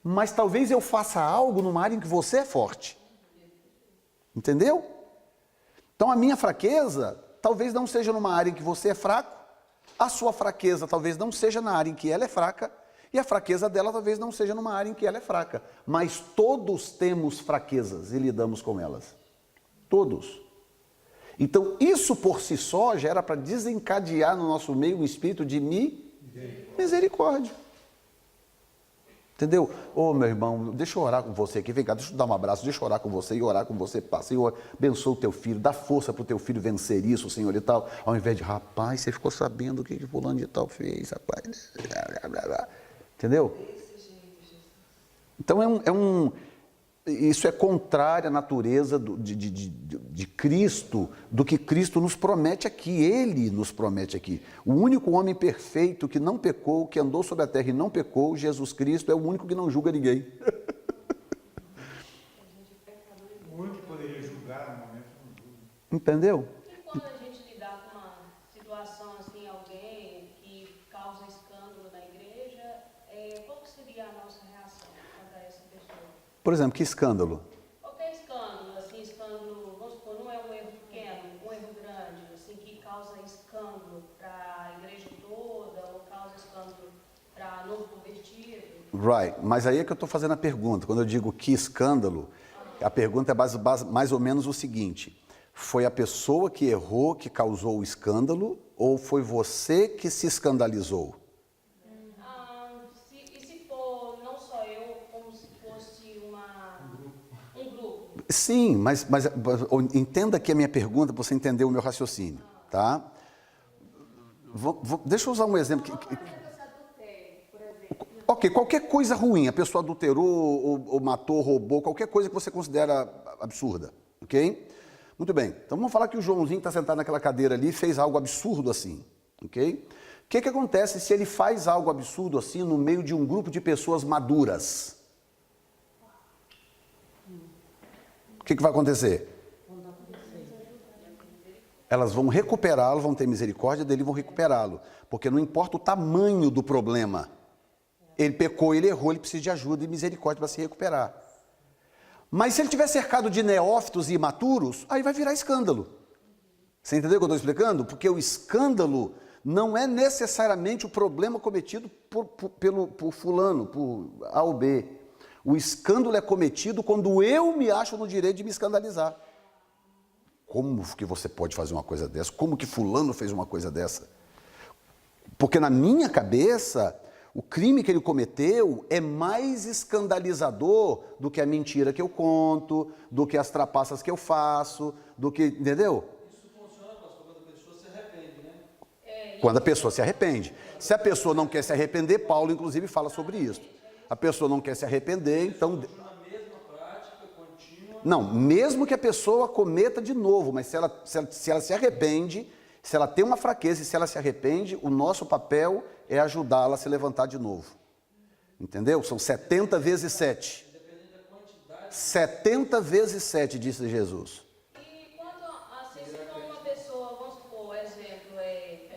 mas talvez eu faça algo numa área em que você é forte, entendeu? Então a minha fraqueza talvez não seja numa área em que você é fraco, a sua fraqueza talvez não seja na área em que ela é fraca, e a fraqueza dela talvez não seja numa área em que ela é fraca, mas todos temos fraquezas e lidamos com elas. Todos. Então, isso por si só já era para desencadear no nosso meio um espírito de misericórdia. Entendeu? Ô, meu irmão, deixa eu orar com você aqui, vem cá, deixa eu dar um abraço, deixa eu orar com você e orar com você, Senhor, abençoa o teu filho, dá força para o teu filho vencer isso, Senhor, e tal, ao invés de, rapaz, você ficou sabendo o que fulano de tal fez, rapaz, entendeu? Então, isso é contrário à natureza de Cristo, do que Cristo nos promete aqui, Ele nos promete aqui. O único homem perfeito que não pecou, que andou sobre a terra e não pecou, Jesus Cristo, é o único que não julga ninguém. O único que poderia julgar no momento não julga. Entendeu? E quando a gente lidar com uma situação assim, alguém que causa escândalo na igreja, qual que seria a nossa reação contra essa pessoa? Por exemplo, que escândalo? Qualquer escândalo, assim, escândalo, vamos supor, não é um erro pequeno, um erro grande, assim, que causa escândalo para a igreja toda, ou causa escândalo para novo convertido. Right, mas aí é que eu estou fazendo a pergunta. Quando eu digo que escândalo, a pergunta é mais ou menos o seguinte: foi a pessoa que errou que causou o escândalo, ou foi você que se escandalizou? E se for não só eu, como se fosse um grupo? Sim, mas entenda aqui a minha pergunta para você entender o meu raciocínio, tá? Deixa eu usar um exemplo. Ok, qualquer coisa ruim, a pessoa adulterou, ou matou, roubou, qualquer coisa que você considera absurda, ok? Muito bem, então vamos falar que o Joãozinho está sentado naquela cadeira ali e fez algo absurdo assim, ok? O que acontece se ele faz algo absurdo assim no meio de um grupo de pessoas maduras? O que vai acontecer? Elas vão recuperá-lo, vão ter misericórdia dele e vão recuperá-lo, porque não importa o tamanho do problema. Ele pecou, ele errou, ele precisa de ajuda e misericórdia para se recuperar. Mas se ele estiver cercado de neófitos e imaturos, aí vai virar escândalo. Você entendeu o que eu estou explicando? Porque o escândalo não é necessariamente o problema cometido por fulano, por A ou B. O escândalo é cometido quando eu me acho no direito de me escandalizar. Como que você pode fazer uma coisa dessa? Como que fulano fez uma coisa dessa? Porque na minha cabeça, o crime que ele cometeu é mais escandalizador do que a mentira que eu conto, do que as trapaças que eu faço, do que, entendeu? Isso funciona, pastor, quando a pessoa se arrepende, né? Quando a pessoa se arrepende. Se a pessoa não quer se arrepender, Paulo inclusive fala sobre isso. A pessoa não quer se arrepender, então... Não, mesmo que a pessoa cometa de novo, mas se ela se arrepende, se ela tem uma fraqueza e se ela se arrepende, o nosso papel é ajudá-la a se levantar de novo. Entendeu? São 70 vezes 7. 70 vezes 7, disse Jesus. E quanto assim, se for uma pessoa, vamos supor, exemplo,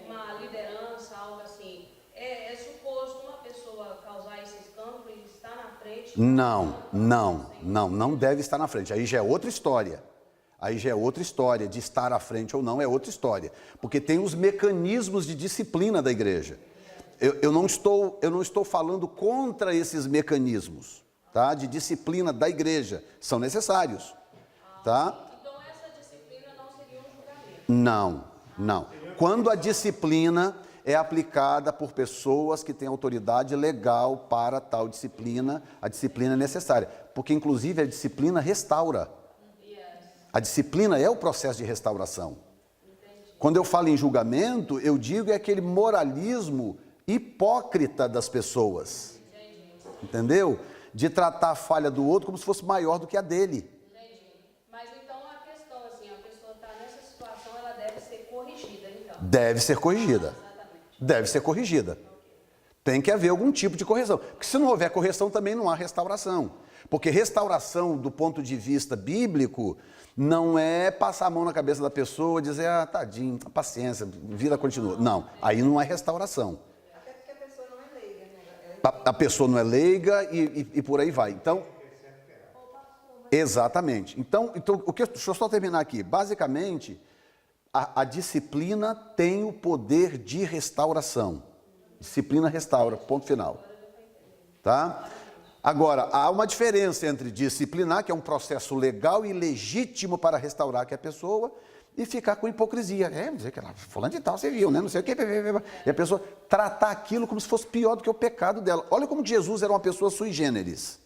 uma liderança, algo assim, é suposto uma pessoa causar esse escândalo e estar na frente? Não deve estar na frente. Aí já é outra história. Aí já é outra história, de estar à frente ou não é outra história. Porque tem os mecanismos de disciplina da igreja. Eu não estou falando contra esses mecanismos, tá? De disciplina da igreja. São necessários. Tá? Então essa disciplina não seria um julgamento? Não. Quando a disciplina é aplicada por pessoas que têm autoridade legal para tal disciplina, a disciplina é necessária. Porque inclusive a disciplina restaura. A disciplina é o processo de restauração. Quando eu falo em julgamento, eu digo é aquele moralismo hipócrita das pessoas. Entendeu? De tratar a falha do outro como se fosse maior do que a dele. Entendi. Mas então a questão, assim, a pessoa está nessa situação, ela deve ser corrigida, então? Deve ser corrigida. Exatamente. Deve ser corrigida. Tem que haver algum tipo de correção. Porque se não houver correção, também não há restauração. Porque restauração, do ponto de vista bíblico, não é passar a mão na cabeça da pessoa e dizer, tadinho, paciência, vida continua. Não, aí não é restauração. Até porque a pessoa não é leiga, né? A pessoa não é leiga e por aí vai. Então, exatamente. Então deixa eu só terminar aqui. Basicamente, a disciplina tem o poder de restauração. Disciplina restaura, ponto final. Tá? Agora, há uma diferença entre disciplinar, que é um processo legal e legítimo para restaurar a pessoa, e ficar com hipocrisia. Dizer que ela, fulano de tal, você viu, né? Não sei o quê. E a pessoa tratar aquilo como se fosse pior do que o pecado dela. Olha como Jesus era uma pessoa sui generis.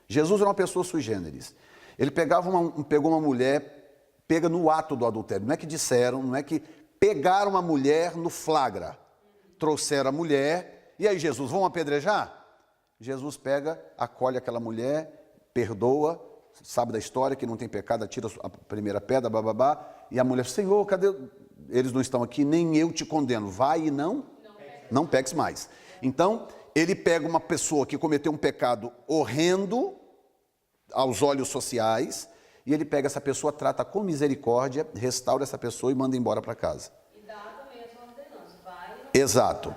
Jesus era uma pessoa sui generis. Ele pegou uma mulher, pega no ato do adultério. Não é que disseram, não é que pegaram uma mulher no flagra. Trouxeram a mulher, e aí Jesus, vão apedrejar? Jesus pega, acolhe aquela mulher, perdoa, sabe da história, que não tem pecado, atira a primeira pedra, bababá, e a mulher, Senhor, cadê? Eles não estão aqui, nem eu te condeno, vai e não peques mais. Então, ele pega uma pessoa que cometeu um pecado horrendo aos olhos sociais, e ele pega essa pessoa, trata com misericórdia, restaura essa pessoa e manda embora para casa. E dá também as ordenanças, vai... Exato.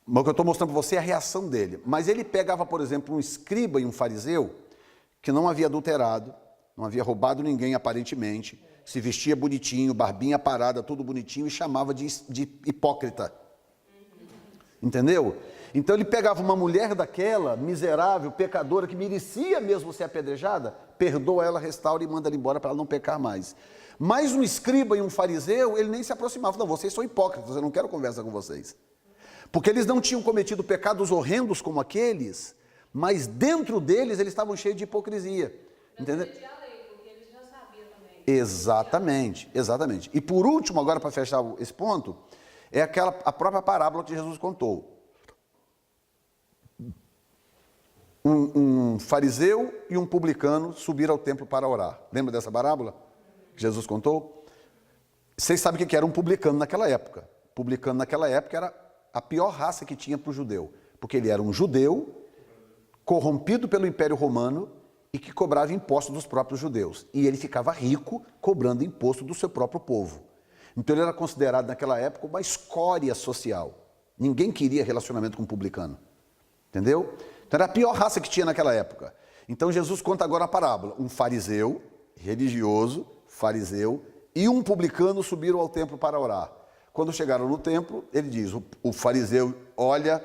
Mas o que eu estou mostrando para você é a reação dele. Mas ele pegava, por exemplo, um escriba e um fariseu que não havia adulterado, não havia roubado ninguém aparentemente, se vestia bonitinho, barbinha parada, tudo bonitinho, e chamava de hipócrita. Entendeu? Então ele pegava uma mulher daquela, miserável, pecadora, que merecia mesmo ser apedrejada, perdoa ela, restaura e manda ela embora para ela não pecar mais. Mas um escriba e um fariseu, ele nem se aproximava. Não, vocês são hipócritas, eu não quero conversa com vocês. Porque eles não tinham cometido pecados horrendos como aqueles, mas dentro deles eles estavam cheios de hipocrisia. Entendeu? Porque eles já sabiam também. Exatamente. E por último, agora para fechar esse ponto, é a própria parábola que Jesus contou. Um fariseu e um publicano subiram ao templo para orar. Lembra dessa parábola que Jesus contou? Vocês sabem o que era um publicano naquela época. Publicano naquela época era a pior raça que tinha para o judeu, porque ele era um judeu corrompido pelo Império Romano e que cobrava imposto dos próprios judeus. E ele ficava rico cobrando imposto do seu próprio povo. Então ele era considerado naquela época uma escória social. Ninguém queria relacionamento com um publicano. Entendeu? Então era a pior raça que tinha naquela época. Então Jesus conta agora a parábola. Um fariseu, religioso, fariseu, e um publicano subiram ao templo para orar. Quando chegaram no templo, ele diz, o fariseu olha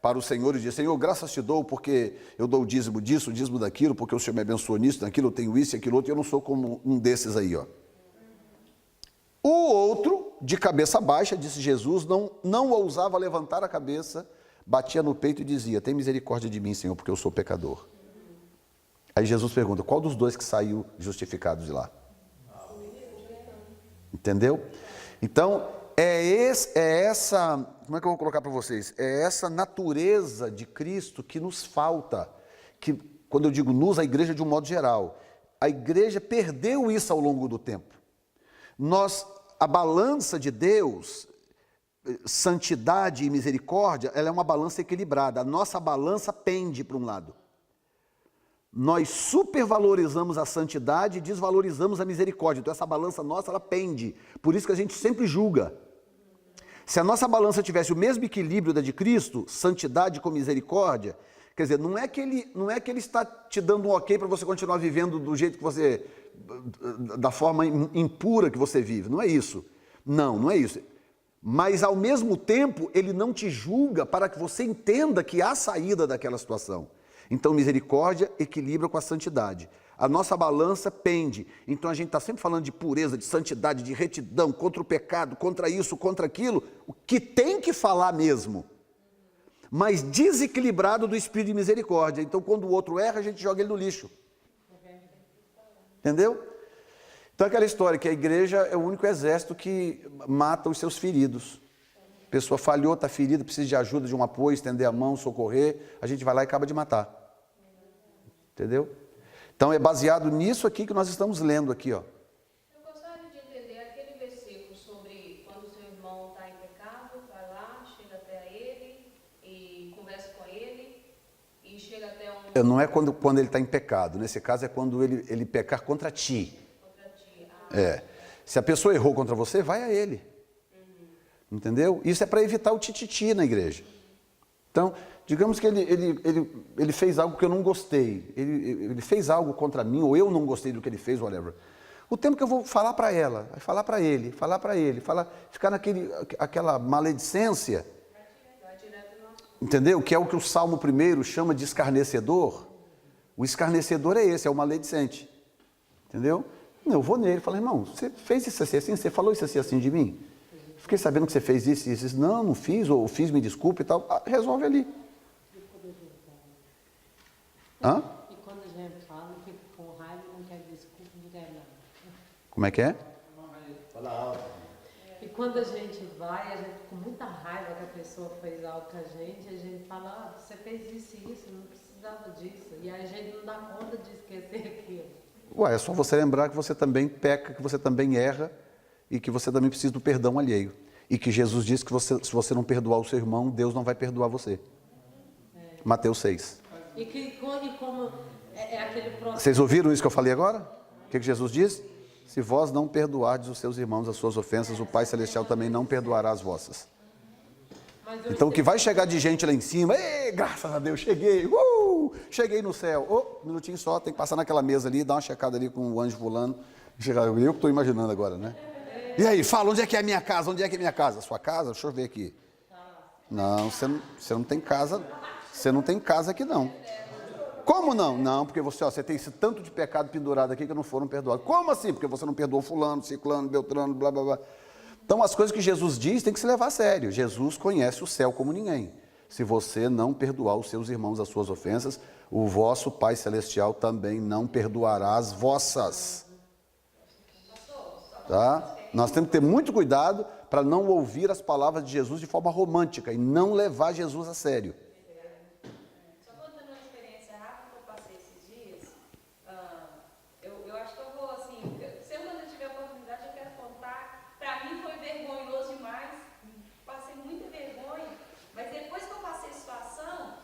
para o Senhor e diz, Senhor, graças te dou porque eu dou o dízimo disso, o dízimo daquilo, porque o Senhor me abençoou nisso, naquilo, eu tenho isso e aquilo outro, e eu não sou como um desses aí, ó. O outro, de cabeça baixa, disse Jesus, não ousava levantar a cabeça, batia no peito e dizia, tem misericórdia de mim, Senhor, porque eu sou pecador. Aí Jesus pergunta, qual dos dois que saiu justificado de lá? Entendeu? Então, É essa, como é que eu vou colocar para vocês? É essa natureza de Cristo que nos falta. Que, quando eu digo nos, a igreja de um modo geral. A igreja perdeu isso ao longo do tempo. A balança de Deus, santidade e misericórdia, ela é uma balança equilibrada. A nossa balança pende para um lado. Nós supervalorizamos a santidade e desvalorizamos a misericórdia. Então essa balança nossa, ela pende. Por isso que a gente sempre julga. Se a nossa balança tivesse o mesmo equilíbrio da de Cristo, santidade com misericórdia, quer dizer, não é que ele está te dando um ok para você continuar vivendo do jeito que você, da forma impura que você vive. Não é isso. Não é isso. Mas ao mesmo tempo, ele não te julga para que você entenda que há saída daquela situação. Então, misericórdia equilibra com a santidade. A nossa balança pende. Então, a gente está sempre falando de pureza, de santidade, de retidão, contra o pecado, contra isso, contra aquilo, o que tem que falar mesmo. Mas desequilibrado do espírito de misericórdia. Então, quando o outro erra, a gente joga ele no lixo. Entendeu? Então, aquela história que a igreja é o único exército que mata os seus feridos. A pessoa falhou, está ferida, precisa de ajuda, de um apoio, estender a mão, socorrer, a gente vai lá e acaba de matar. Entendeu? Então é baseado nisso aqui que nós estamos lendo aqui, ó. Eu gostaria de entender aquele versículo sobre quando o seu irmão está em pecado, vai lá, chega até ele e conversa com ele e chega até um... Não é quando ele está em pecado, nesse caso é quando ele pecar contra ti. Contra ti. Se a pessoa errou contra você, vai a ele. Entendeu? Isso é para evitar o tititi na igreja. Então, digamos que ele fez algo que eu não gostei, ele fez algo contra mim, ou eu não gostei do que ele fez, whatever. O tempo que eu vou falar para ela, falar para ele, ficar aquela maledicência, entendeu? Que é o que o Salmo 1 chama de escarnecedor. O escarnecedor é esse, é o maledicente. Entendeu? Eu vou nele e falo, irmão, você fez isso assim, você falou isso assim de mim? Fiquei sabendo que você fez isso e isso. Não fiz, ou fiz, me desculpe e tal. Resolve ali. Hã? E quando a gente fala, fica com raiva, não quer desculpa, não quer nada. Como é que é? E quando a gente vai, a gente com muita raiva que a pessoa fez algo com a gente fala, você fez isso e isso, não precisava disso. E aí a gente não dá conta de esquecer aquilo. É só você lembrar que você também peca, que você também erra e que você também precisa do perdão alheio. E que Jesus disse que se você não perdoar o seu irmão, Deus não vai perdoar você. Mateus 6. E como é aquele processo... Vocês ouviram isso que eu falei agora? O que Jesus diz? Se vós não perdoardes os seus irmãos as suas ofensas, o Pai Celestial também não perdoará as vossas. Então o que vai chegar de gente lá em cima, graças a Deus, cheguei no céu. Um minutinho só, tem que passar naquela mesa ali, dar uma checada ali com o anjo fulano. Eu que estou imaginando agora, né? E aí, fala, onde é que é a minha casa? Onde é que é a minha casa? Sua casa? Deixa eu ver aqui. Não, você não tem casa. Você não tem casa aqui, não. Como não? Não, porque você tem esse tanto de pecado pendurado aqui que não foram perdoados. Como assim? Porque você não perdoou fulano, ciclano, beltrano, blá, blá, blá. Então, as coisas que Jesus diz tem que se levar a sério. Jesus conhece o céu como ninguém. Se você não perdoar os seus irmãos as suas ofensas, o vosso Pai Celestial também não perdoará as vossas. Tá? Nós temos que ter muito cuidado para não ouvir as palavras de Jesus de forma romântica e não levar Jesus a sério. Só contando uma experiência rápida que eu passei esses dias, eu acho que eu vou assim, sempre quando eu tiver oportunidade eu quero contar. Para mim foi vergonhoso demais, passei muita vergonha, mas depois que eu passei a situação,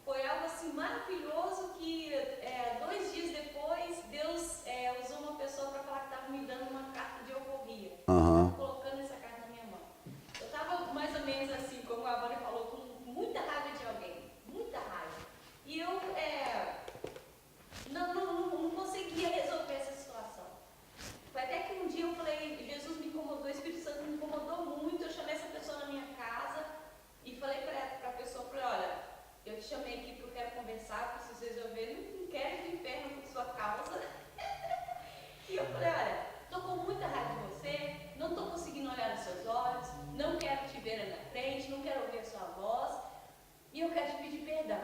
foi algo assim maravilhoso que 2 dias depois Deus usou uma pessoa para falar que estava me dando uma carta de euforia. Colocando essa carta na minha mão. Eu estava mais ou menos assim, como a Vânia falou, com muita raiva de alguém. Muita raiva. E eu não conseguia resolver essa situação. Foi até que um dia eu falei, Jesus me incomodou, o Espírito Santo me incomodou muito. Eu chamei essa pessoa na minha casa e falei para a pessoa, olha, eu te chamei aqui porque eu quero conversar, preciso resolver, não quero de inferno por sua causa. E eu falei, olha, estou com muita raiva de você, não estou conseguindo olhar nos seus olhos, não quero te ver na minha frente, não quero ouvir a sua voz, e eu quero te pedir perdão.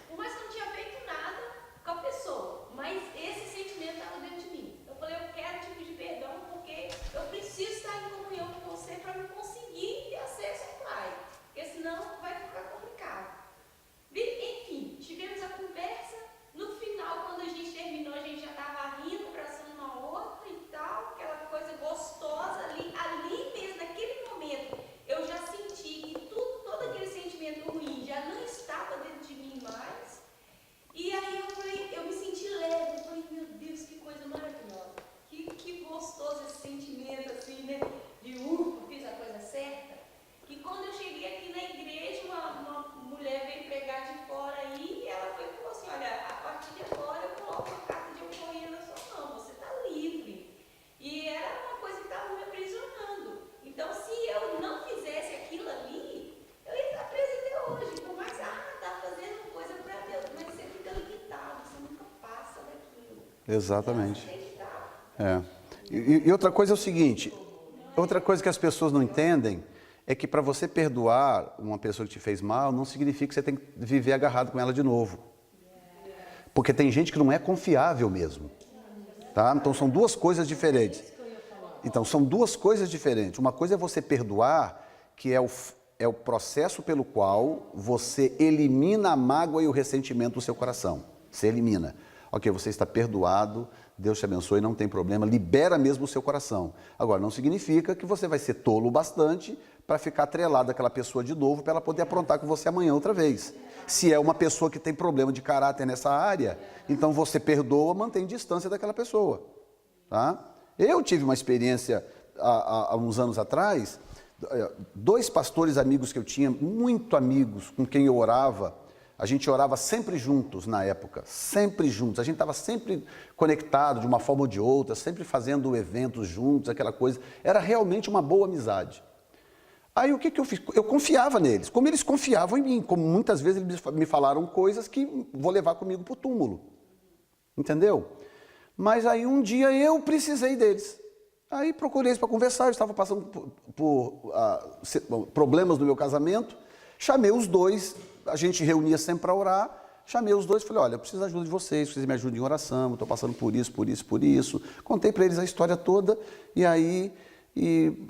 Por mais que eu não tinha feito nada com a pessoa, mas esse sentimento estava dentro de mim. Eu falei, eu quero te pedir perdão porque eu preciso estar em comunhão com você para me conseguir ter acesso ao Pai, porque senão vai ficar complicado. Enfim, tivemos a conversa. No final, quando a gente terminou, a gente já estava rindo, abraçando uma outra e tal, aquela coisa gostosa ali mesmo, naquele momento, eu já senti que todo aquele sentimento ruim já não estava dentro de mim mais. E aí eu me senti leve, eu falei, meu Deus, que coisa maravilhosa, que gostoso esse sentimento assim, né, de fiz a coisa certa. E quando eu cheguei aqui na igreja, uma mulher veio pregar de fora aí, e ela foi e falou assim, olha, a partir de agora eu coloco a carta de alforria na sua mão, você está livre. E era uma coisa que estava me aprisionando. Então, se eu não fizesse aquilo ali, eu ia estar presa até hoje. Por mais, tá fazendo coisa para Deus, mas você fica limitado, você nunca passa daquilo. Exatamente. Então, você tem que estar. É. E outra coisa é o seguinte, outra coisa que as pessoas não entendem é que para você perdoar uma pessoa que te fez mal, não significa que você tem que viver agarrado com ela de novo. Porque tem gente que não é confiável mesmo. Tá? Então são duas coisas diferentes. Então são duas coisas diferentes. Uma coisa é você perdoar, que é o processo pelo qual você elimina a mágoa e o ressentimento do seu coração. Você elimina. Ok, você está perdoado, Deus te abençoe, não tem problema, libera mesmo o seu coração. Agora, não significa que você vai ser tolo o bastante para ficar atrelado àquela pessoa de novo, para ela poder aprontar com você amanhã outra vez. Se é uma pessoa que tem problema de caráter nessa área, então você perdoa, mantém distância daquela pessoa. Tá? Eu tive uma experiência há uns anos atrás, 2 pastores amigos que eu tinha, muito amigos, com quem eu orava. A gente orava sempre juntos na época, sempre juntos. A gente estava sempre conectado de uma forma ou de outra, sempre fazendo eventos juntos, aquela coisa. Era realmente uma boa amizade. Aí o que eu fiz? Eu confiava neles, como eles confiavam em mim, como muitas vezes eles me falaram coisas que vou levar comigo para o túmulo. Entendeu? Mas aí um dia eu precisei deles. Aí procurei eles para conversar, eu estava passando por problemas no meu casamento, chamei os 2, a gente reunia sempre para orar, chamei os 2 e falei, olha, eu preciso da ajuda de vocês me ajudem em oração, eu estou passando por isso, por isso, por isso. Contei para eles a história toda e aí,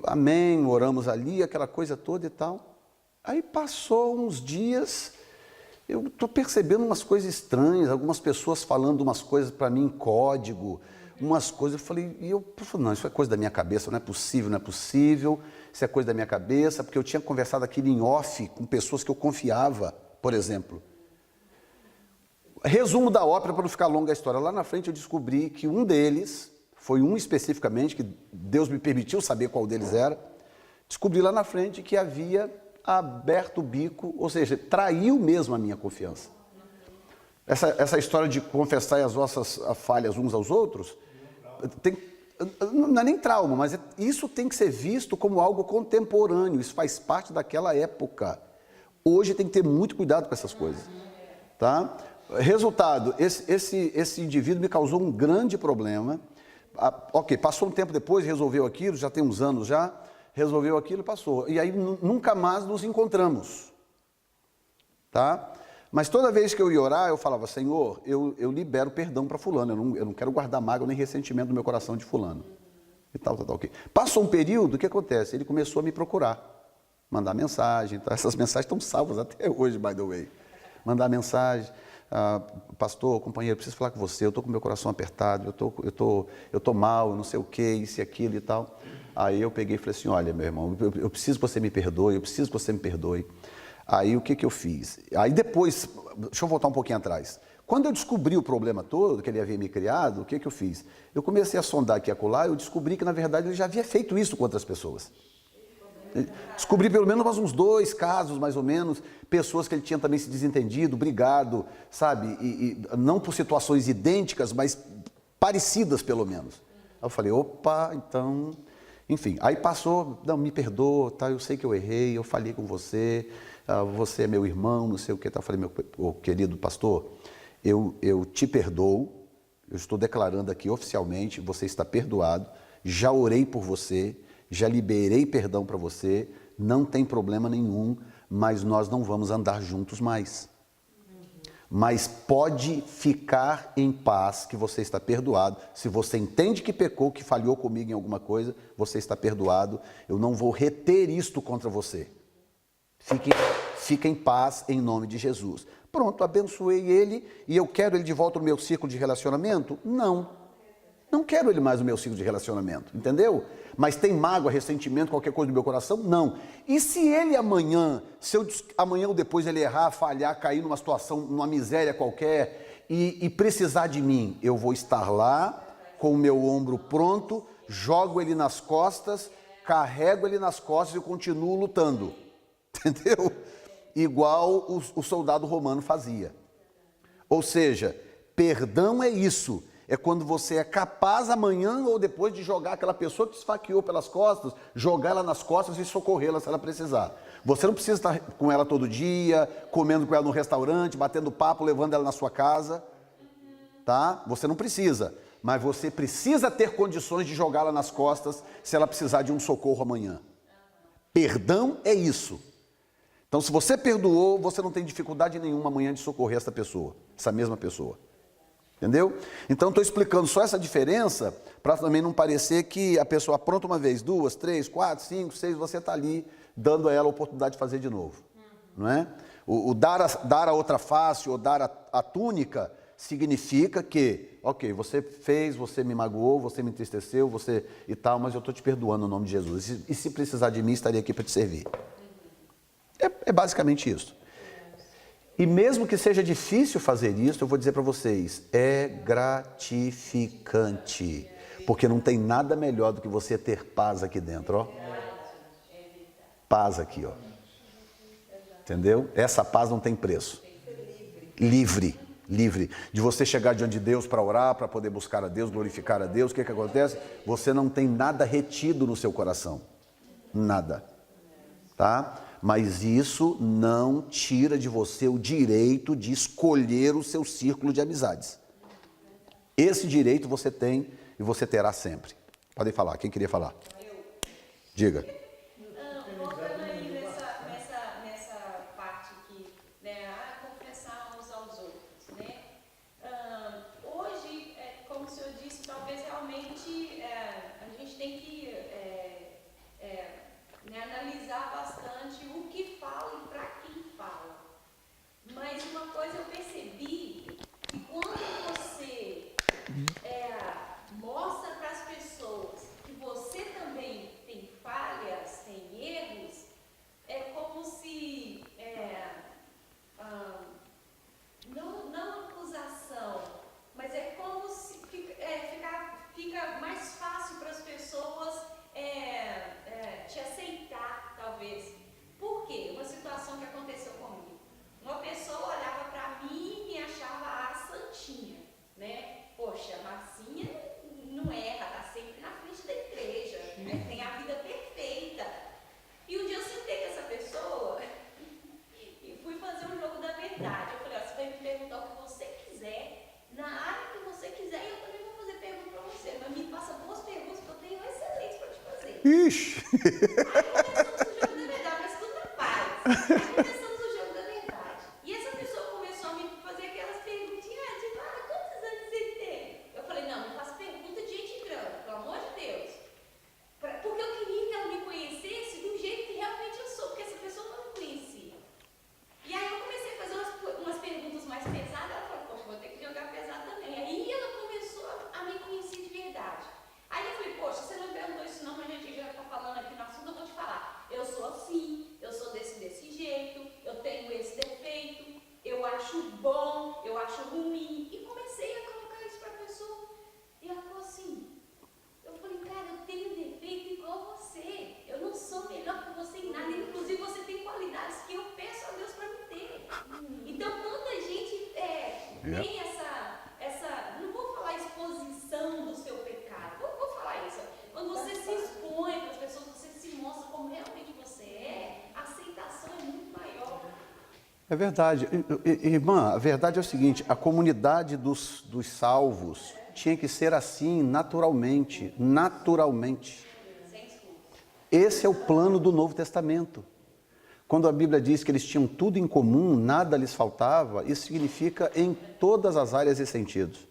amém, oramos ali, aquela coisa toda e tal. Aí passou uns dias, eu estou percebendo umas coisas estranhas, algumas pessoas falando umas coisas para mim em código, umas coisas, eu falei, não, isso é coisa da minha cabeça, não é possível, não é possível, isso é coisa da minha cabeça, porque eu tinha conversado aquilo em off com pessoas que eu confiava, por exemplo. Resumo da ópera, para não ficar longa a história, lá na frente eu descobri que um deles, foi um especificamente, que Deus me permitiu saber qual deles era, descobri lá na frente que havia aberto o bico, ou seja, traiu mesmo a minha confiança. Essa história de confessar as vossas falhas uns aos outros, não é nem trauma, mas isso tem que ser visto como algo contemporâneo, isso faz parte daquela época. Hoje tem que ter muito cuidado com essas coisas. Tá? Resultado, esse indivíduo me causou um grande problema. Ok, passou um tempo depois, resolveu aquilo, já tem uns anos já, resolveu aquilo e passou. E aí nunca mais nos encontramos. Tá? Mas toda vez que eu ia orar, eu falava, Senhor, eu libero perdão para fulano, eu não quero guardar mágoa nem ressentimento no meu coração de fulano. E tal, ok. Passou um período, o que acontece? Ele começou a me procurar, mandar mensagem, tá? Essas mensagens estão salvas até hoje, by the way. Mandar mensagem, pastor, companheiro, preciso falar com você, eu estou com meu coração apertado, eu tô mal, eu não sei o que, isso e aquilo e tal. Aí eu peguei e falei assim, olha, meu irmão, eu preciso que você me perdoe, eu preciso que você me perdoe. Aí o que eu fiz? Aí depois, deixa eu voltar um pouquinho atrás. Quando eu descobri o problema todo, que ele havia me criado, o que eu fiz? Eu comecei a sondar aqui e acolá, eu descobri que na verdade ele já havia feito isso com outras pessoas. Descobri pelo menos uns 2 casos, mais ou menos, pessoas que ele tinha também se desentendido, brigado, sabe? E não por situações idênticas, mas parecidas pelo menos. Aí eu falei, opa, então... Enfim, aí passou, não, me perdoa, tá, eu sei que eu errei, eu falei com você, você é meu irmão, não sei o que, tá. Eu falei, meu querido pastor, eu te perdoo, eu estou declarando aqui oficialmente, você está perdoado, já orei por você, já liberei perdão para você, não tem problema nenhum, mas nós não vamos andar juntos mais. Mas pode ficar em paz que você está perdoado. Se você entende que pecou, que falhou comigo em alguma coisa, você está perdoado. Eu não vou reter isto contra você. Fique em paz em nome de Jesus. Pronto, abençoei ele e eu quero ele de volta no meu ciclo de relacionamento? Não. Não quero ele mais no meu ciclo de relacionamento, entendeu? Mas tem mágoa, ressentimento, qualquer coisa no meu coração? Não. E se ele amanhã, amanhã ou depois ele errar, falhar, cair numa situação, numa miséria qualquer e precisar de mim, eu vou estar lá com o meu ombro pronto, jogo ele nas costas, carrego ele nas costas e continuo lutando, entendeu? Igual o soldado romano fazia. Ou seja, perdão é isso. É quando você é capaz amanhã ou depois de jogar aquela pessoa que te esfaqueou pelas costas, jogar ela nas costas e socorrê-la se ela precisar. Você não precisa estar com ela todo dia, comendo com ela no restaurante, batendo papo, levando ela na sua casa, tá? Você não precisa, mas você precisa ter condições de jogá-la nas costas se ela precisar de um socorro amanhã. Perdão é isso. Então, se você perdoou, você não tem dificuldade nenhuma amanhã de socorrer essa pessoa, essa mesma pessoa. Entendeu? Então, estou explicando só essa diferença para também não parecer que a pessoa apronta uma vez, 2, 3, 4, 5, 6, você está ali dando a ela a oportunidade de fazer de novo. Não é? O dar a outra face ou dar a túnica significa que, ok, você fez, você me magoou, você me entristeceu, você e tal, mas eu estou te perdoando no nome de Jesus. E se precisar de mim, estaria aqui para te servir. É basicamente isso. E mesmo que seja difícil fazer isso, eu vou dizer para vocês, é gratificante. Porque não tem nada melhor do que você ter paz aqui dentro, ó. Paz aqui, ó. Entendeu? Essa paz não tem preço. Livre. De você chegar diante de Deus para orar, para poder buscar a Deus, glorificar a Deus, o que acontece? Você não tem nada retido no seu coração. Nada. Tá? Mas isso não tira de você o direito de escolher o seu círculo de amizades. Esse direito você tem e você terá sempre. Podem falar, quem queria falar? Diga. Voltando aí nessa parte aqui, né, confessar uns aos outros, né? Hoje, como o senhor disse, talvez realmente a gente tem que analisar bastante o que fala e para quem fala. Mas uma coisa eu percebi, que quando você mostra para as pessoas que você também tem falhas, tem erros, é como se, não acusação, mas é como se fica mais fácil para as pessoas te aceitar, talvez. Por quê? Uma situação que aconteceu comigo. Uma pessoa olhava para mim e me achava a santinha, né? Poxa, a Marcinha não erra, está sempre na frente da igreja, né? Tem a vida perfeita. E um dia eu sentei com essa pessoa e fui fazer um jogo da verdade. Eu falei, ó, você vai me perguntar o que você quiser, na área que você quiser, e eu também vou fazer pergunta para você. Mas me passa boas perguntas que eu tenho excelentes para te fazer. Ixi! Aí começamos o jogo da verdade. E essa pessoa começou a me fazer aquelas perguntinhas, tipo, quantos anos você tem? Eu falei, não faça pergunta de gente grande, pelo amor de Deus. Porque eu queria que ela me conhecesse do jeito que realmente eu sou, porque essa pessoa não me conhecia. E aí eu comecei a fazer umas perguntas mais pesadas, ela falou, poxa, vou ter que jogar pesado também. Aí ela começou a me conhecer de verdade. Aí eu falei, poxa, você não me perguntou isso não, mas a gente já está falando aqui no assunto, eu vou te falar. Eu sou assim, eu sou desse jeito, eu tenho esse defeito, eu acho bom, eu acho ruim. E comecei a colocar isso para a pessoa. E ela falou assim, eu falei, cara, eu tenho defeito igual você. Eu não sou melhor que você em nada. Inclusive, você tem qualidades que eu peço a Deus para me ter. Então, quando a gente tem essa, não vou falar exposição do seu pecado, vou falar isso. Quando você se expõe para as pessoas, você se mostra como realmente você é, a aceitação é muito maior. É verdade. Irmã, a verdade é o seguinte, a comunidade dos salvos tinha que ser assim naturalmente. Esse é o plano do Novo Testamento. Quando a Bíblia diz que eles tinham tudo em comum, nada lhes faltava, isso significa em todas as áreas e sentidos.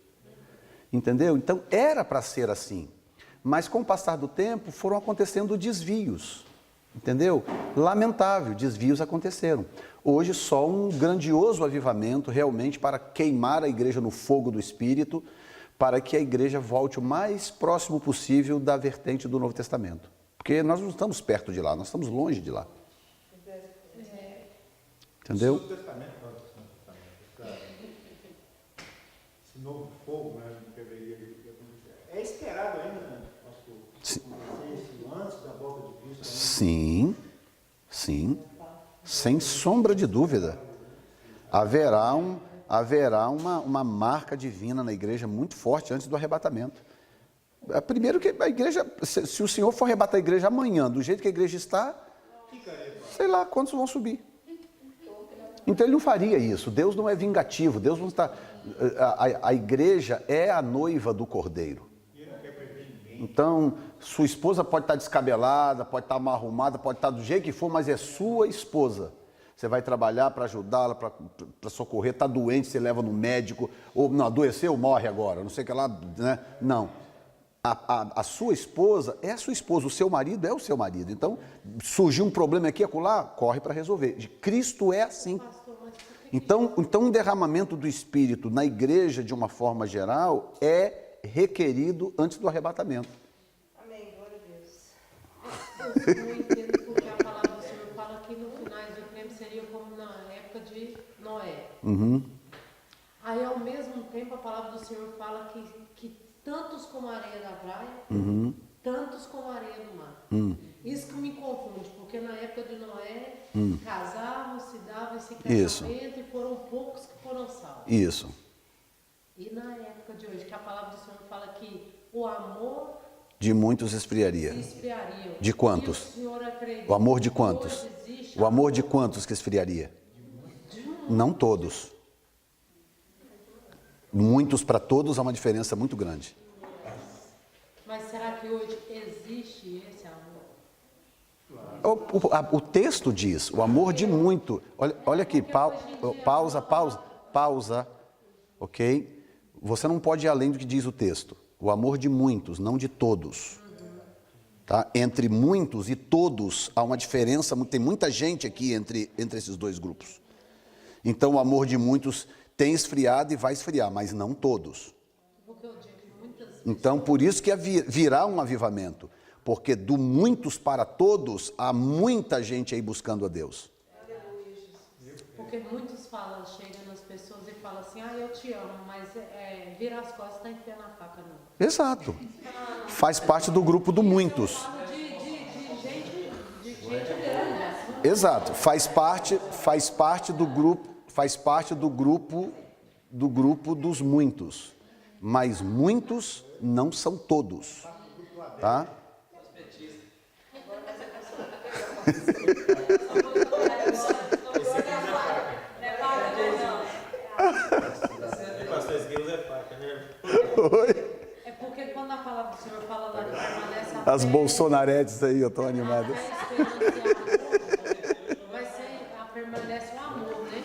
Entendeu? Então era para ser assim. Mas com o passar do tempo foram acontecendo desvios. Entendeu? Lamentável, desvios aconteceram. Hoje só um grandioso avivamento realmente para queimar a igreja no fogo do Espírito, para que a igreja volte o mais próximo possível da vertente do Novo Testamento. Porque nós não estamos perto de lá, nós estamos longe de lá. Entendeu? Novo Testamento, esse novo fogo, né, que deveria acontecer. É esperado ainda, né, pastor? Sim. Antes da volta de Cristo? Sim, sim, sem sombra de dúvida. Haverá uma marca divina na igreja muito forte antes do arrebatamento. Primeiro que a igreja, se o Senhor for arrebatar a igreja amanhã, do jeito que a igreja está, sei lá quantos vão subir. Então ele não faria isso. Deus não é vingativo. Deus não está. A igreja é a noiva do Cordeiro. Então, sua esposa pode estar descabelada, pode estar mal arrumada, pode estar do jeito que for, mas é sua esposa. Você vai trabalhar para ajudá-la, para socorrer, está doente, você leva no médico, ou não, adoeceu, morre agora, não sei o que lá, né? Não. A sua esposa é a sua esposa, o seu marido é o seu marido. Então, surgiu um problema aqui e acolá, corre para resolver. De Cristo é assim. Então, um derramamento do Espírito na igreja, de uma forma geral, é requerido antes do arrebatamento. Amém, glória a Deus. Eu não entendo porque a palavra do Senhor fala que no finais do tempo seria como na época de Noé. Aí, ao mesmo tempo, a palavra do Senhor fala que tantos como a areia da praia, tantos como a areia do mar. Isso que me confunde, porque na época de Noé, casavam, se davam esse casamento e foram poucos que foram salvos. Isso. E na época de hoje, que a palavra do Senhor fala que o amor De muitos esfriaria. se esfriaria. De quantos? E o Senhor acredita O amor de que quantos? hoje existe O amor de quantos que esfriaria? Não todos. Muitos para todos há uma diferença muito grande. Mas será que hoje existe esse amor? O texto diz, o amor de muito. Olha aqui, pausa, ok? Você não pode ir além do que diz o texto. O amor de muitos, não de todos. Tá? Entre muitos e todos há uma diferença, tem muita gente aqui entre esses dois grupos. Então o amor de muitos tem esfriado e vai esfriar, mas não todos. Então por isso que virá um avivamento. Porque do muitos para todos, há muita gente aí buscando a Deus. Porque muitos falam, chegam nas pessoas e falam assim, eu te amo, mas virar as costas está enfiando a faca, não. Exato. Faz parte do grupo do muitos. De gente grande. Assim. Exato. Faz parte do grupo dos muitos. Mas muitos não são todos. Tá? Oi? É porque quando a palavra do Senhor fala lá que permanece As bolsonaretes aí, eu estou animado. Mas permanece o amor, né?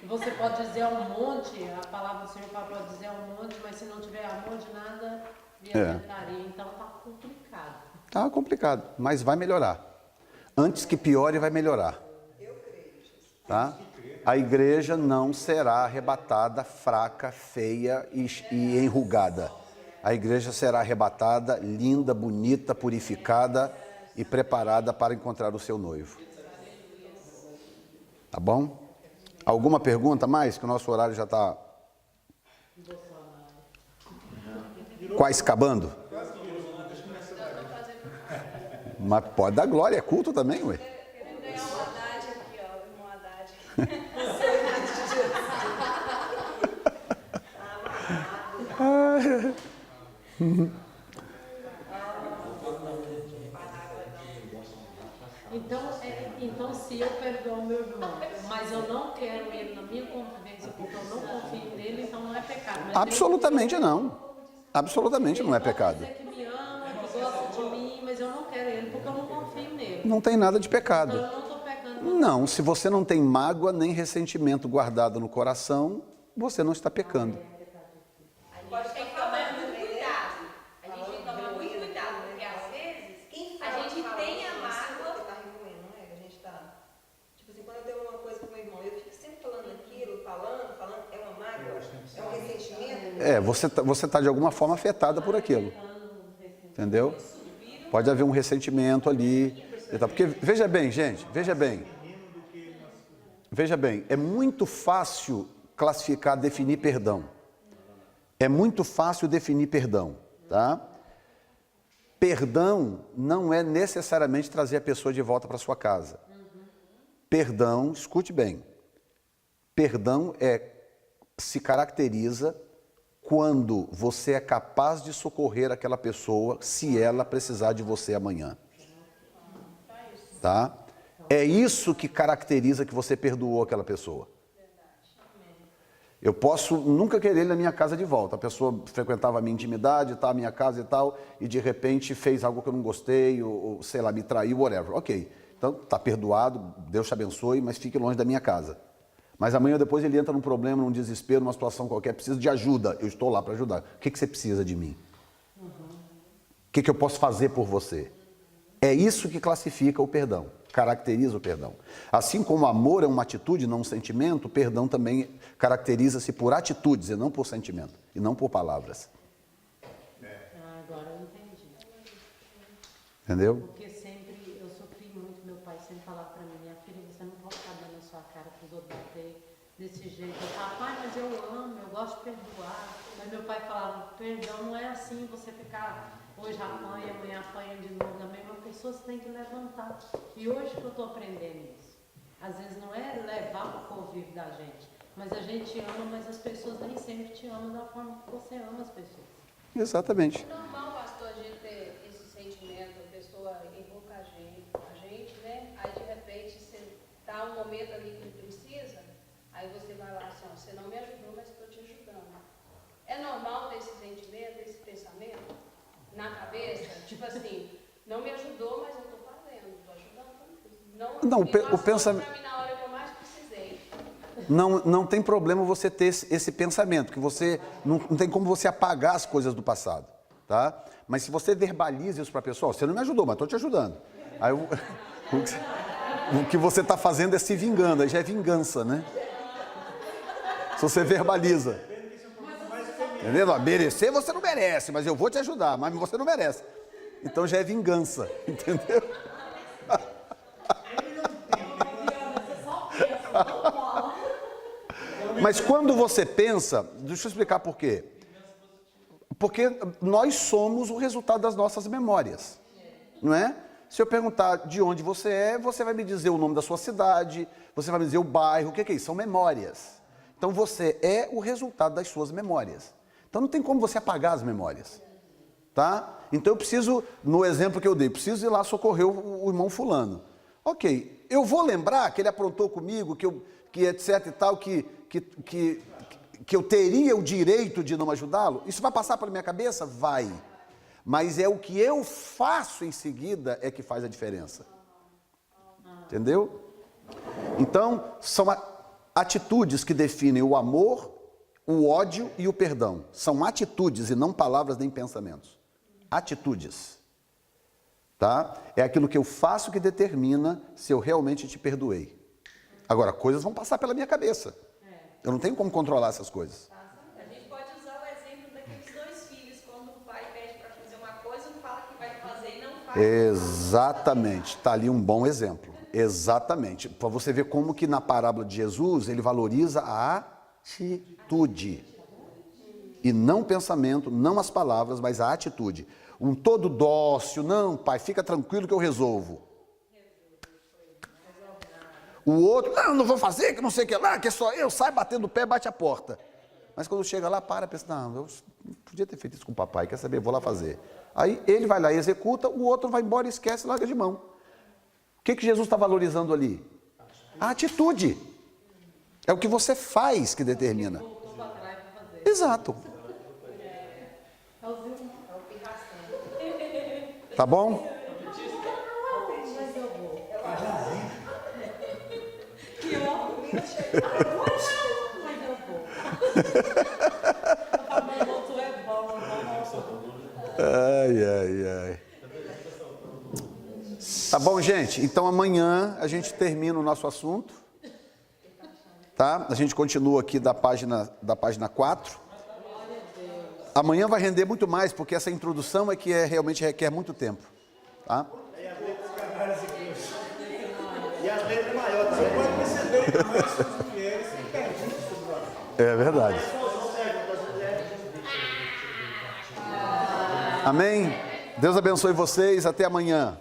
Você pode dizer um monte, a palavra do Senhor pode dizer um monte, mas se não tiver amor de nada, adiantaria. Então está complicado. Está complicado, mas vai melhorar. Antes que piore, vai melhorar. Tá? A igreja não será arrebatada fraca, feia e enrugada. A igreja será arrebatada linda, bonita, purificada e preparada para encontrar o seu noivo. Tá bom? Alguma pergunta mais? Que o nosso horário já está quase acabando. Mas pode dar glória, é culto também, ué. Querendo ganhar um Haddad aqui, ó. Um Haddad. Então, se eu perdoo meu irmão, mas eu não quero ele na minha convivência porque eu não confio nele, então não é pecado. Mas Absolutamente não. Absolutamente não é pecado. Ele pode dizer que me ama, que gosta de mim, mas eu não quero ele porque eu não confio nele. Não tem nada de Então pecado. eu não estou pecando. pecando. Não, se você não tem mágoa nem ressentimento guardado no coração, você não está pecando. A gente tem que tomar muito cuidado. A gente tem que tomar muito cuidado, porque às vezes Quem a gente tem a Você mágoa. tá remoendo, não é? A gente tá. Tipo assim, quando eu tenho uma coisa com meu irmão, eu fico sempre falando aquilo, falando, é uma mágoa, é um ressentimento. Você tá de alguma forma afetada por aquilo. Entendeu? Pode haver um ressentimento ali. Porque, veja bem, gente, veja bem. Veja bem, é muito fácil classificar, definir perdão. É muito fácil definir perdão, tá? Perdão não é necessariamente trazer a pessoa de volta para sua casa. Perdão, escute bem, perdão se caracteriza quando você é capaz de socorrer aquela pessoa se ela precisar de você amanhã. Tá? É isso que caracteriza que você perdoou aquela pessoa. Eu posso nunca querer ele na minha casa de volta. A pessoa frequentava a minha intimidade, tá, a minha casa e tal, e de repente fez algo que eu não gostei, ou sei lá, me traiu, whatever. Ok, então tá perdoado, Deus te abençoe, mas fique longe da minha casa. Mas amanhã ou depois ele entra num problema, num desespero, numa situação qualquer, precisa de ajuda. Eu estou lá para ajudar. O que você precisa de mim? O que eu posso fazer por você? É isso que classifica o perdão, caracteriza o perdão. Assim como o amor é uma atitude, não um sentimento, o perdão também caracteriza-se por atitudes e não por sentimento, e não por palavras. Agora eu entendi. Entendeu? Porque sempre, eu sofri muito, meu pai sempre falava pra mim, minha filha, você não pode ficar dando a sua cara pros outros bater desse jeito. Eu falava, pai, mas eu amo, eu gosto de perdoar. Mas meu pai falava, perdão não é assim, você ficar... Hoje apanha, amanhã apanha de novo na mesma pessoa, você tem que levantar. E hoje que eu estou aprendendo isso. Às vezes não é levar para o convívio da gente, mas a gente ama, mas as pessoas nem sempre te amam da forma que você ama as pessoas. Exatamente. É normal, pastor, a gente ter esse sentimento, a pessoa errou com a gente, né? Aí de repente você tá um momento ali que precisa, aí você vai lá assim, ó, você não me ajudou, mas estou te ajudando. É normal ter esse sentimento, esse pensamento na cabeça, tipo assim, não me ajudou, mas eu estou fazendo, estou ajudando. Não, o pensamento para mim na hora que eu mais precisei. Não tem problema você ter esse pensamento, que você não tem como você apagar as coisas do passado, tá? Mas se você verbaliza isso para a pessoa, você não me ajudou, mas estou te ajudando. Aí o que você está fazendo é se vingando, aí já é vingança, né? Se você verbaliza. Entendeu? Merecer você não merece, mas eu vou te ajudar, mas você não merece. Então já é vingança, entendeu? Mas quando você pensa, deixa eu explicar por quê. Porque nós somos o resultado das nossas memórias, não é? Se eu perguntar de onde você é, você vai me dizer o nome da sua cidade, você vai me dizer o bairro, o que é isso? São memórias. Então você é o resultado das suas memórias. Então não tem como você apagar as memórias, tá? Então eu preciso, no exemplo que eu dei, preciso ir lá socorrer o irmão fulano. Ok, eu vou lembrar que ele aprontou comigo, que etc e tal, que eu teria o direito de não ajudá-lo? Isso vai passar pela minha cabeça? Vai. Mas é o que eu faço em seguida é que faz a diferença. Entendeu? Então, são atitudes que definem o amor, o ódio e o perdão. São atitudes e não palavras nem pensamentos. Atitudes. Tá? É aquilo que eu faço que determina se eu realmente te perdoei. Agora, coisas vão passar pela minha cabeça. Eu não tenho como controlar essas coisas. A gente pode usar o exemplo daqueles dois filhos, quando o pai pede para fazer uma coisa, não fala que vai fazer e não faz. Exatamente. Está ali um bom exemplo. Exatamente. Para você ver como que na parábola de Jesus, ele valoriza a atitude. E não o pensamento, não as palavras, mas a atitude. Um todo dócil, não, pai, fica tranquilo que eu resolvo. O outro, não vou fazer, que não sei o que lá, que é só eu, sai batendo o pé, bate a porta. Mas quando chega lá, pensa, não, eu podia ter feito isso com o papai, quer saber, vou lá fazer. Aí ele vai lá e executa, o outro vai embora e esquece, larga de mão. O que Jesus está valorizando ali? A atitude. É o que você faz que determina. Exato. Tá bom? ainda chegou. Mas eu vou. O outro é bom, Ai, ai, ai. Tá bom, gente? Então amanhã a gente termina o nosso assunto. Tá? A gente continua aqui da página 4. Amanhã vai render muito mais, porque essa introdução é que realmente requer muito tempo. Tá? E as letras maiores, você pode perceber que nós somos mulheres sem perguntas sobre o assunto. É verdade. Amém? Deus abençoe vocês. Até amanhã.